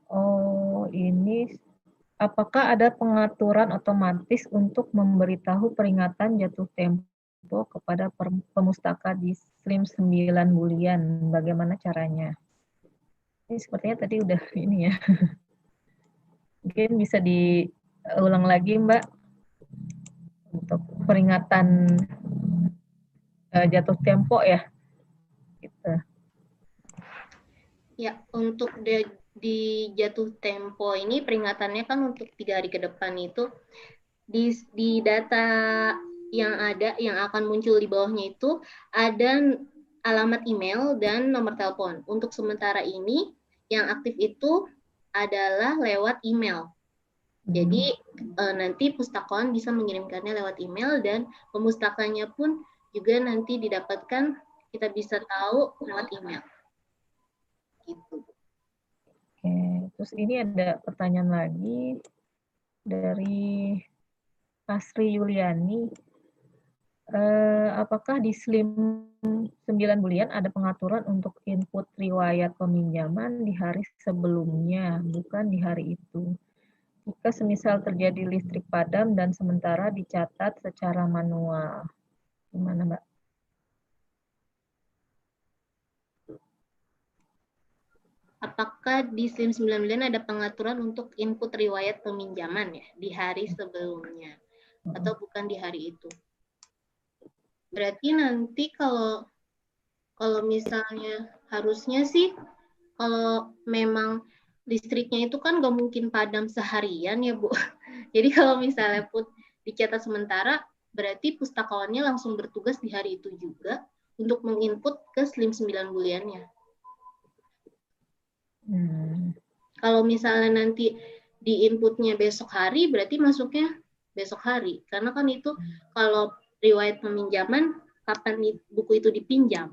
Oh, ini apakah ada pengaturan otomatis untuk memberitahu peringatan jatuh tempo kepada pemustaka di SLIM 9 bulian? Bagaimana caranya? Ini sepertinya tadi udah ini ya. Mungkin bisa diulang lagi Mbak untuk peringatan jatuh tempo ya. Gitu. Ya, untuk di jatuh tempo ini peringatannya kan untuk 3 hari ke depan itu di data yang ada yang akan muncul di bawahnya itu ada alamat email dan nomor telepon. Untuk sementara ini yang aktif itu adalah lewat email. Jadi nanti pustakawan bisa mengirimkannya lewat email dan pemustakanya pun juga nanti didapatkan kita bisa tahu lewat email. Gitu. Oke, terus ini ada pertanyaan lagi dari Asri Yuliani. Apakah di SLIM 9 bulian ada pengaturan untuk input riwayat peminjaman di hari sebelumnya, bukan di hari itu? Jika semisal terjadi listrik padam dan sementara dicatat secara manual. Gimana, Mbak? Apakah di SLIM 9 bulian ada pengaturan untuk input riwayat peminjaman ya di hari sebelumnya atau bukan di hari itu? Berarti nanti kalau misalnya harusnya sih kalau memang listriknya itu kan nggak mungkin padam seharian ya Bu. Jadi kalau misalnya pun dicatat sementara, berarti pustakawannya langsung bertugas di hari itu juga untuk menginput ke SLIM 9 buliannya. Kalau misalnya nanti di inputnya besok hari, berarti masuknya besok hari. Karena kan itu kalau riwayat peminjaman, kapan buku itu dipinjam.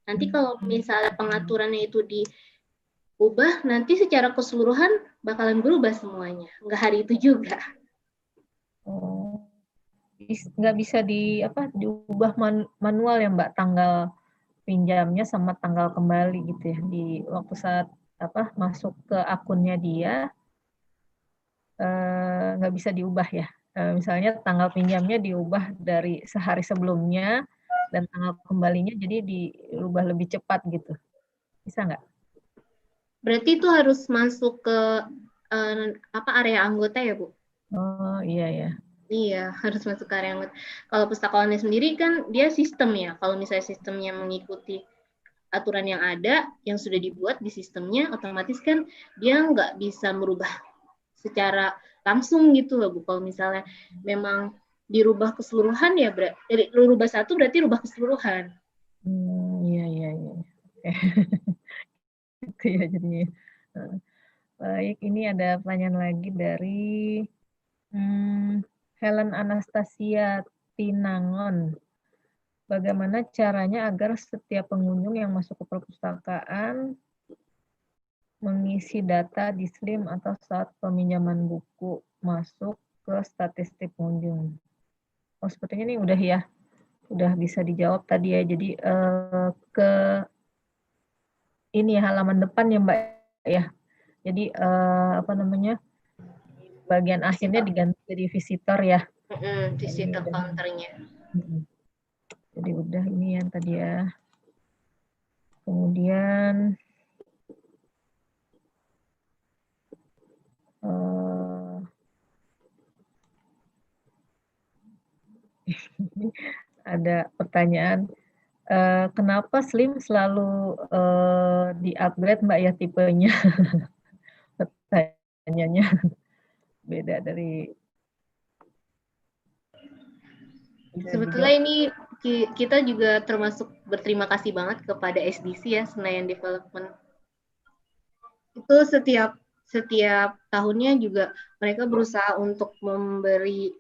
Nanti kalau misalnya pengaturannya itu diubah, nanti secara keseluruhan bakalan berubah semuanya. Nggak hari itu juga. Oh, nggak bisa diubah manual ya Mbak, tanggal pinjamnya sama tanggal kembali gitu ya, di waktu saat masuk ke akunnya dia, nggak bisa diubah ya. Misalnya tanggal pinjamnya diubah dari sehari sebelumnya dan tanggal kembalinya jadi diubah lebih cepat gitu. Bisa nggak? Berarti itu harus masuk ke area anggota ya, Bu? Oh, iya ya. Iya, harus masuk ke area anggota. Kalau pustakawannya sendiri kan dia sistem ya. Kalau misalnya sistemnya mengikuti aturan yang ada, yang sudah dibuat di sistemnya, otomatis kan dia nggak bisa merubah secara langsung gitu loh Bu. Kalau misalnya memang dirubah keseluruhan ya, rubah satu berarti rubah keseluruhan. Iya, iya, iya. Itu ya jadinya. Baik, ini ada pertanyaan lagi dari Helen Anastasia Tinangon. Bagaimana caranya agar setiap pengunjung yang masuk ke perpustakaan mengisi data di SLIM atau saat peminjaman buku masuk ke statistik pengunjung? Oh, sepertinya ini udah ya, udah bisa dijawab tadi ya. Jadi ke ini halaman depan ya Mbak ya. Jadi apa namanya, bagian akhirnya diganti jadi visitor ya. Visitor counternya. Jadi udah ini yang tadi ya. Kemudian ada pertanyaan, kenapa SLIM selalu di-upgrade Mbak ya tipenya? Pertanyaannya beda dari. Sebetulnya ini kita juga termasuk berterima kasih banget kepada SDC ya, Senayan Development. Itu setiap tahunnya juga mereka berusaha untuk memberi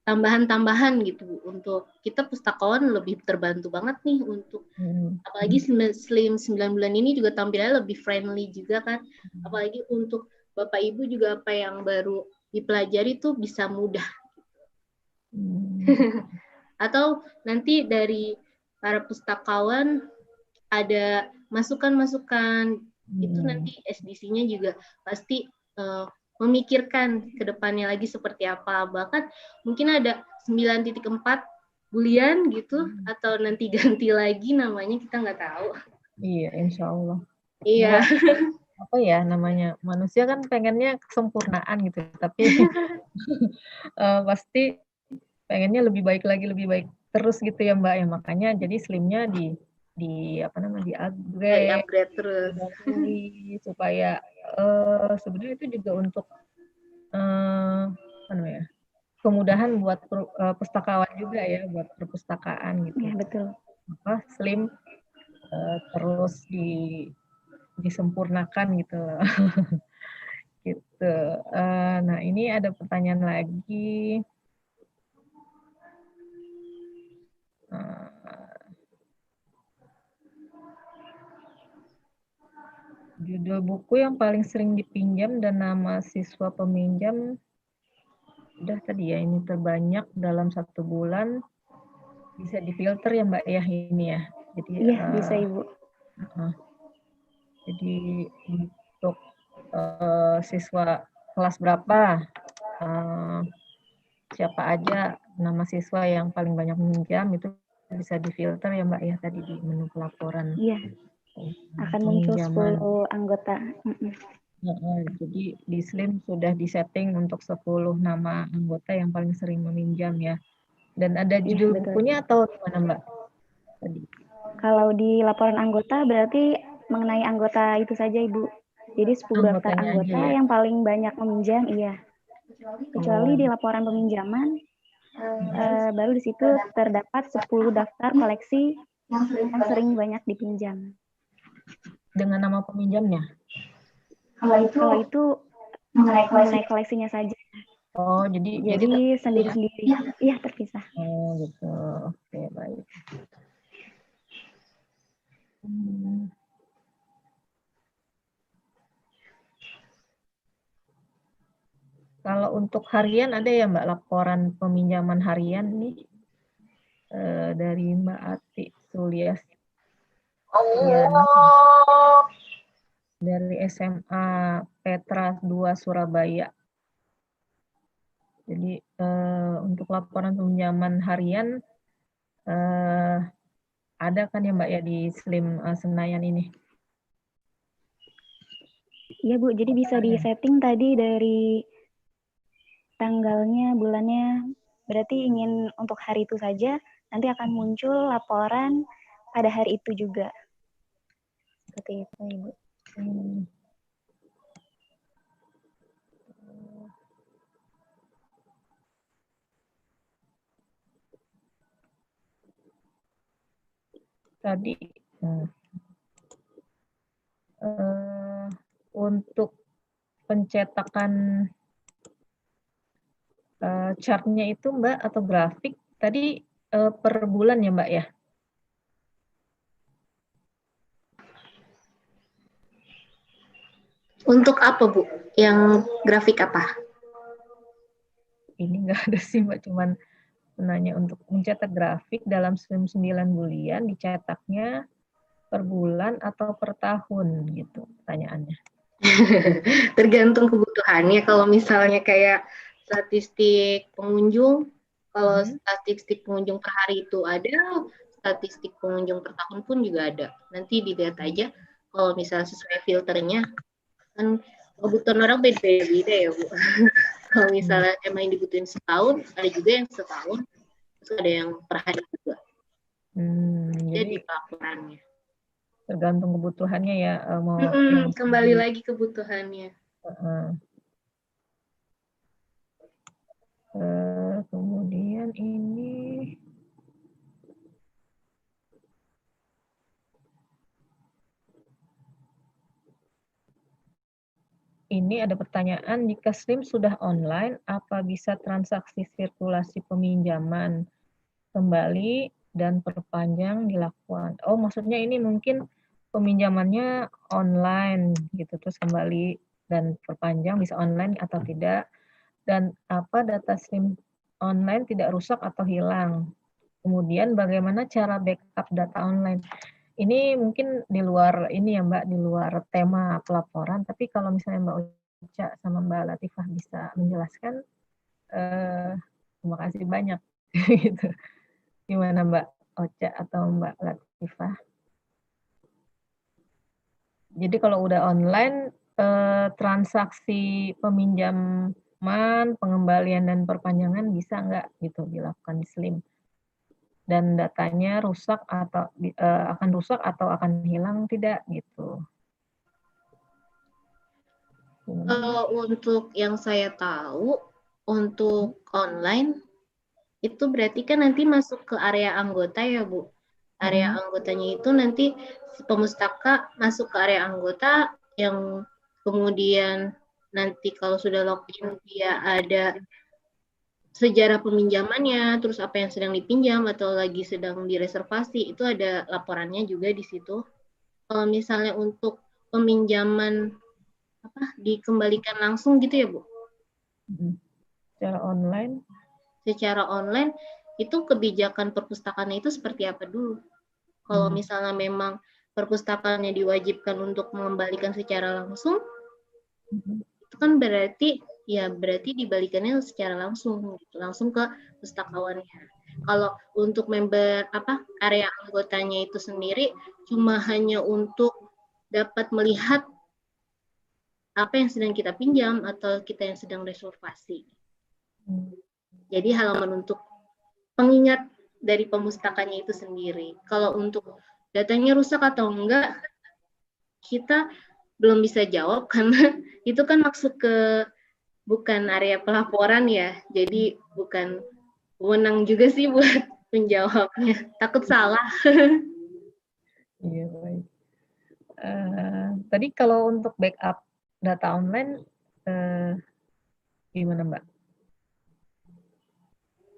tambahan-tambahan gitu untuk kita pustakawan lebih terbantu banget nih untuk apalagi SLIM 9 bulan ini juga tampilannya lebih friendly juga kan, apalagi untuk Bapak Ibu juga apa yang baru dipelajari tuh bisa mudah. Atau nanti dari para pustakawan ada masukan-masukan, itu nanti SDC-nya juga pasti memikirkan ke depannya lagi seperti apa. Bahkan mungkin ada 9.4 bulian gitu, atau nanti ganti lagi namanya, kita nggak tahu. Iya, insya Allah. Iya. Apa ya namanya, manusia kan pengennya kesempurnaan gitu, tapi pasti pengennya lebih baik lagi, lebih baik terus gitu ya Mbak ya. Makanya jadi SLIM-nya di apa namanya, di-upgrade terus supaya sebenarnya itu juga untuk apa namanya, kemudahan buat pustakawan juga ya, buat perpustakaan gitu. Iya, betul. Apa SLIM terus disempurnakan gitu. Gitu. Nah, ini ada pertanyaan lagi. Judul buku yang paling sering dipinjam dan nama siswa peminjam udah tadi ya, ini terbanyak dalam 1 bulan, bisa difilter ya Mbak ya ini ya. Jadi iya, bisa Ibu. Jadi untuk siswa kelas berapa, siapa aja nama siswa yang paling banyak meminjam itu bisa difilter ya Mbak ya tadi di menu pelaporan. Iya, akan muncul 10 anggota. Jadi di SLIM sudah disetting untuk 10 nama anggota yang paling sering meminjam ya. Dan ada judul bukunya atau gimana Mbak? Tadi. Kalau di laporan anggota berarti mengenai anggota itu saja Ibu. Jadi 10 daftar anggota ya, yang paling banyak meminjam, iya. Kecuali di laporan peminjaman, baru di situ terdapat 10 daftar koleksi yang sering banyak dipinjam. Dengan nama peminjamnya? Kalau itu mengenai koleksinya saja. Oh, jadi sendiri-sendiri. Iya, terpisah. Oh, gitu. Oke, baik. Kalau untuk harian ada ya Mbak laporan peminjaman harian nih dari Mbak Ati Sulias dari SMA Petra 2 Surabaya. Jadi untuk laporan peminjaman harian ada kan ya Mbak ya di SLIM Senayan ini? Iya Bu, jadi bisa di-setting tadi dari tanggalnya, bulannya, berarti ingin untuk hari itu saja, nanti akan muncul laporan pada hari itu juga. Seperti itu Ibu. tadi untuk pencetakan chartnya itu Mbak atau grafik tadi per bulan ya Mbak ya? Untuk apa Bu? Yang grafik apa? Ini nggak ada sih Mbak, cuman menanya untuk mencetak grafik dalam 9 bulan dicetaknya per bulan atau per tahun gitu pertanyaannya. Tergantung kebutuhannya. Kalau misalnya kayak statistik pengunjung, kalau statistik pengunjung per hari itu ada, statistik pengunjung per tahun pun juga ada. Nanti dilihat aja kalau misalnya sesuai filternya. Kan kebutuhan orang beda-beda ya Bu. Kalau misalnya emang yang dibutuhin setahun, ada juga yang setahun, terus ada yang per hari juga. Jadi pelaporannya. Tergantung kebutuhannya ya. Kembali lagi kebutuhannya. Kemudian ini ada pertanyaan, jika SLIM sudah online, apa bisa transaksi sirkulasi peminjaman kembali dan perpanjang dilakukan? Oh, maksudnya ini mungkin peminjamannya online gitu, terus kembali dan perpanjang bisa online atau tidak, dan apa data SLIM online tidak rusak atau hilang. Kemudian bagaimana cara backup data online? Ini mungkin di luar ini ya Mbak, di luar tema pelaporan, tapi kalau misalnya Mbak Uca sama Mbak Latifah bisa menjelaskan, terima kasih banyak. Gitu. Gimana Mbak Ocha atau Mbak Latifah? Jadi kalau udah online, transaksi peminjaman, pengembalian dan perpanjangan bisa nggak gitu dilakukan di SLIM? Dan datanya rusak atau akan rusak atau akan hilang tidak gitu. Kalau untuk yang saya tahu, untuk online itu berarti kan nanti masuk ke area anggota ya Bu. Area anggotanya itu nanti pemustaka masuk ke area anggota yang kemudian nanti kalau sudah login dia ada sejarah peminjamannya, terus apa yang sedang dipinjam atau lagi sedang direservasi, itu ada laporannya juga di situ. Kalau misalnya untuk peminjaman dikembalikan langsung gitu ya Bu? Secara online? Secara online, itu kebijakan perpustakaannya itu seperti apa dulu? Kalau misalnya memang perpustakaannya diwajibkan untuk mengembalikan secara langsung, itu kan berarti dibalikannya secara langsung gitu, langsung ke pustakawannya. Kalau untuk member area anggotanya itu sendiri cuma hanya untuk dapat melihat apa yang sedang kita pinjam atau kita yang sedang reservasi. Jadi halaman untuk pengingat dari pemustakanya itu sendiri. Kalau untuk datanya rusak atau enggak, kita belum bisa jawab karena itu kan masuk ke bukan area pelaporan ya, jadi bukan wewenang juga sih buat menjawabnya. Takut salah. Iya, baik. Tadi kalau untuk backup data online, gimana Mbak?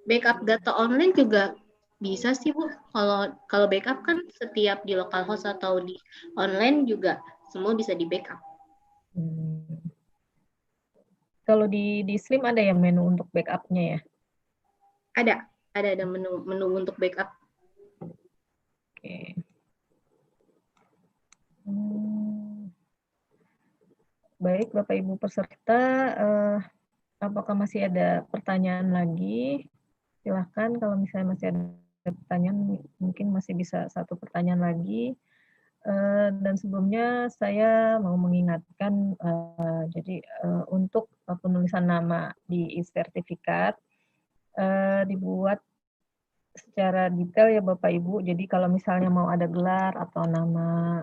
Backup data online juga bisa sih Bu. Kalau backup kan setiap di localhost atau di online juga semua bisa di backup. Kalau di SLIM ada ya menu untuk backupnya ya? Ada menu untuk backup. Oke. Baik Bapak Ibu peserta, apakah masih ada pertanyaan lagi? Silahkan kalau misalnya masih ada pertanyaan, mungkin masih bisa satu pertanyaan lagi. Dan sebelumnya saya mau mengingatkan, jadi untuk penulisan nama di sertifikat dibuat secara detail ya Bapak Ibu. Jadi kalau misalnya mau ada gelar atau nama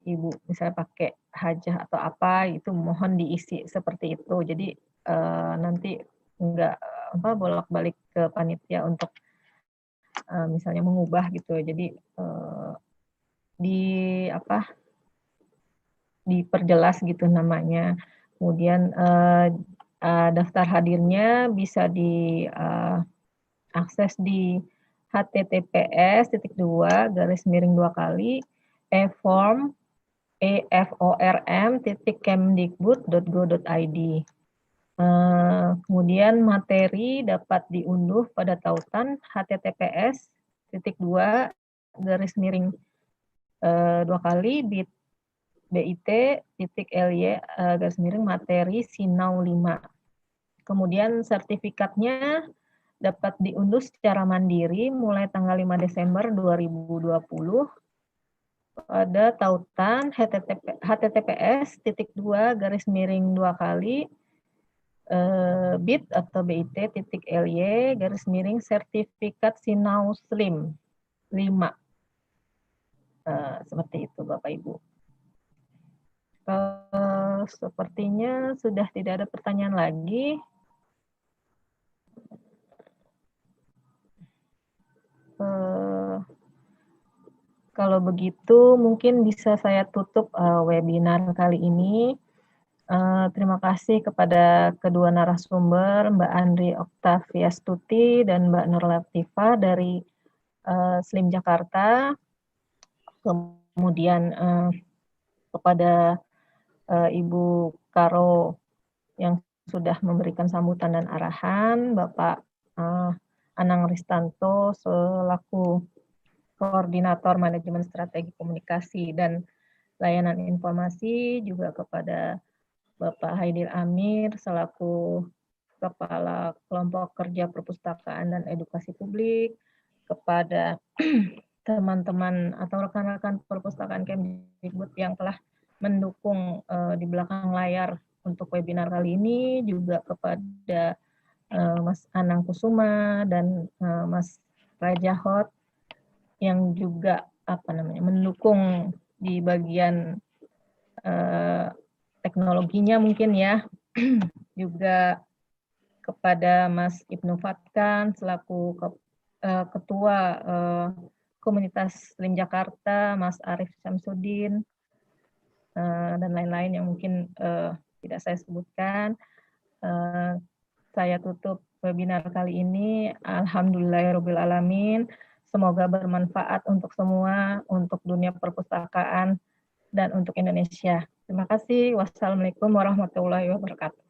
Ibu misalnya pakai hajah atau apa, itu mohon diisi seperti itu. Jadi nanti enggak bolak-balik ke panitia untuk misalnya mengubah gitu. Jadi diperjelas gitu namanya. Kemudian daftar hadirnya bisa diakses di eform.kemdikbud.go.id. Kemudian materi dapat diunduh pada tautan https://bit.ly/materi sinau 5. Kemudian sertifikatnya dapat diunduh secara mandiri mulai tanggal 5 Desember 2020 pada tautan https://bit atau bit.ly/sertifikat sinau slim 5. Seperti itu Bapak Ibu. Sepertinya sudah tidak ada pertanyaan lagi. Kalau begitu mungkin bisa saya tutup webinar kali ini. Terima kasih kepada kedua narasumber, Mbak Andri Oktaviastuti dan Mbak Nur Latifah dari SLIM Jakarta. Kemudian kepada Ibu Karo yang sudah memberikan sambutan dan arahan, Bapak Anang Ristanto selaku Koordinator Manajemen Strategi Komunikasi dan Layanan Informasi, juga kepada Bapak Haidir Amir selaku Kepala Kelompok Kerja Perpustakaan dan Edukasi Publik, kepada teman-teman atau rekan-rekan perpustakaan Kemdikbud yang telah mendukung di belakang layar untuk webinar kali ini, juga kepada Mas Anang Kusuma dan Mas Rajahot yang juga mendukung di bagian teknologinya mungkin ya. Juga kepada Mas Ibnu Fatkan selaku Ketua Komunitas SLIM Jakarta, Mas Arief Syamsuddin, dan lain-lain yang mungkin tidak saya sebutkan. Saya tutup webinar kali ini. Alhamdulillahirrabbilalamin. Semoga bermanfaat untuk semua, untuk dunia perpustakaan, dan untuk Indonesia. Terima kasih. Wassalamualaikum warahmatullahi wabarakatuh.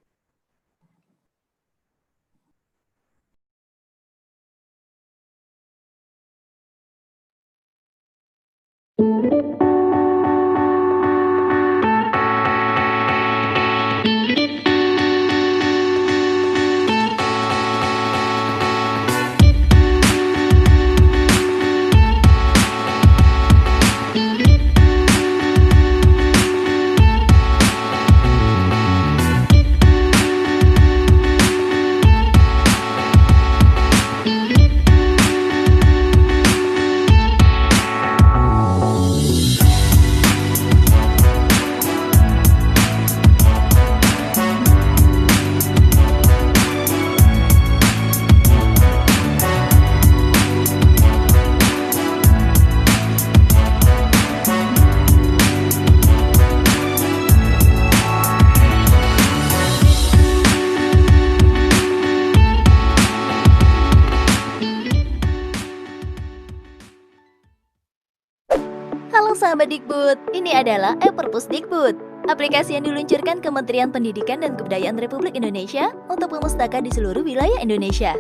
Halo sahabat Dikbud, ini adalah e-Perpusdikbud, aplikasi yang diluncurkan Kementerian Pendidikan dan Kebudayaan Republik Indonesia untuk pemustaka di seluruh wilayah Indonesia.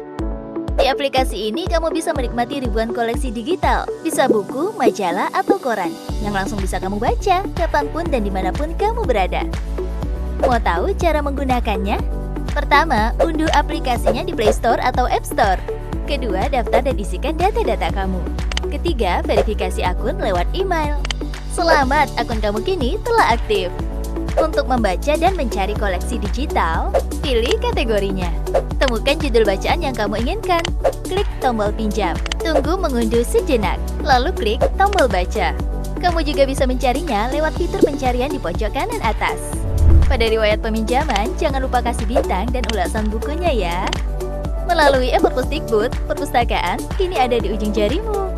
Di aplikasi ini kamu bisa menikmati ribuan koleksi digital, bisa buku, majalah, atau koran, yang langsung bisa kamu baca kapanpun dan dimanapun kamu berada. Mau tahu cara menggunakannya? Pertama, unduh aplikasinya di Play Store atau App Store. Kedua, daftar dan isikan data-data kamu. Ketiga, verifikasi akun lewat email. Selamat, akun kamu kini telah aktif. Untuk membaca dan mencari koleksi digital, pilih kategorinya. Temukan judul bacaan yang kamu inginkan. Klik tombol pinjam. Tunggu mengunduh sejenak, lalu klik tombol baca. Kamu juga bisa mencarinya lewat fitur pencarian di pojok kanan atas. Pada riwayat peminjaman, jangan lupa kasih bintang dan ulasan bukunya ya. Melalui e-Perpusdikbud, perpustakaan kini ada di ujung jarimu.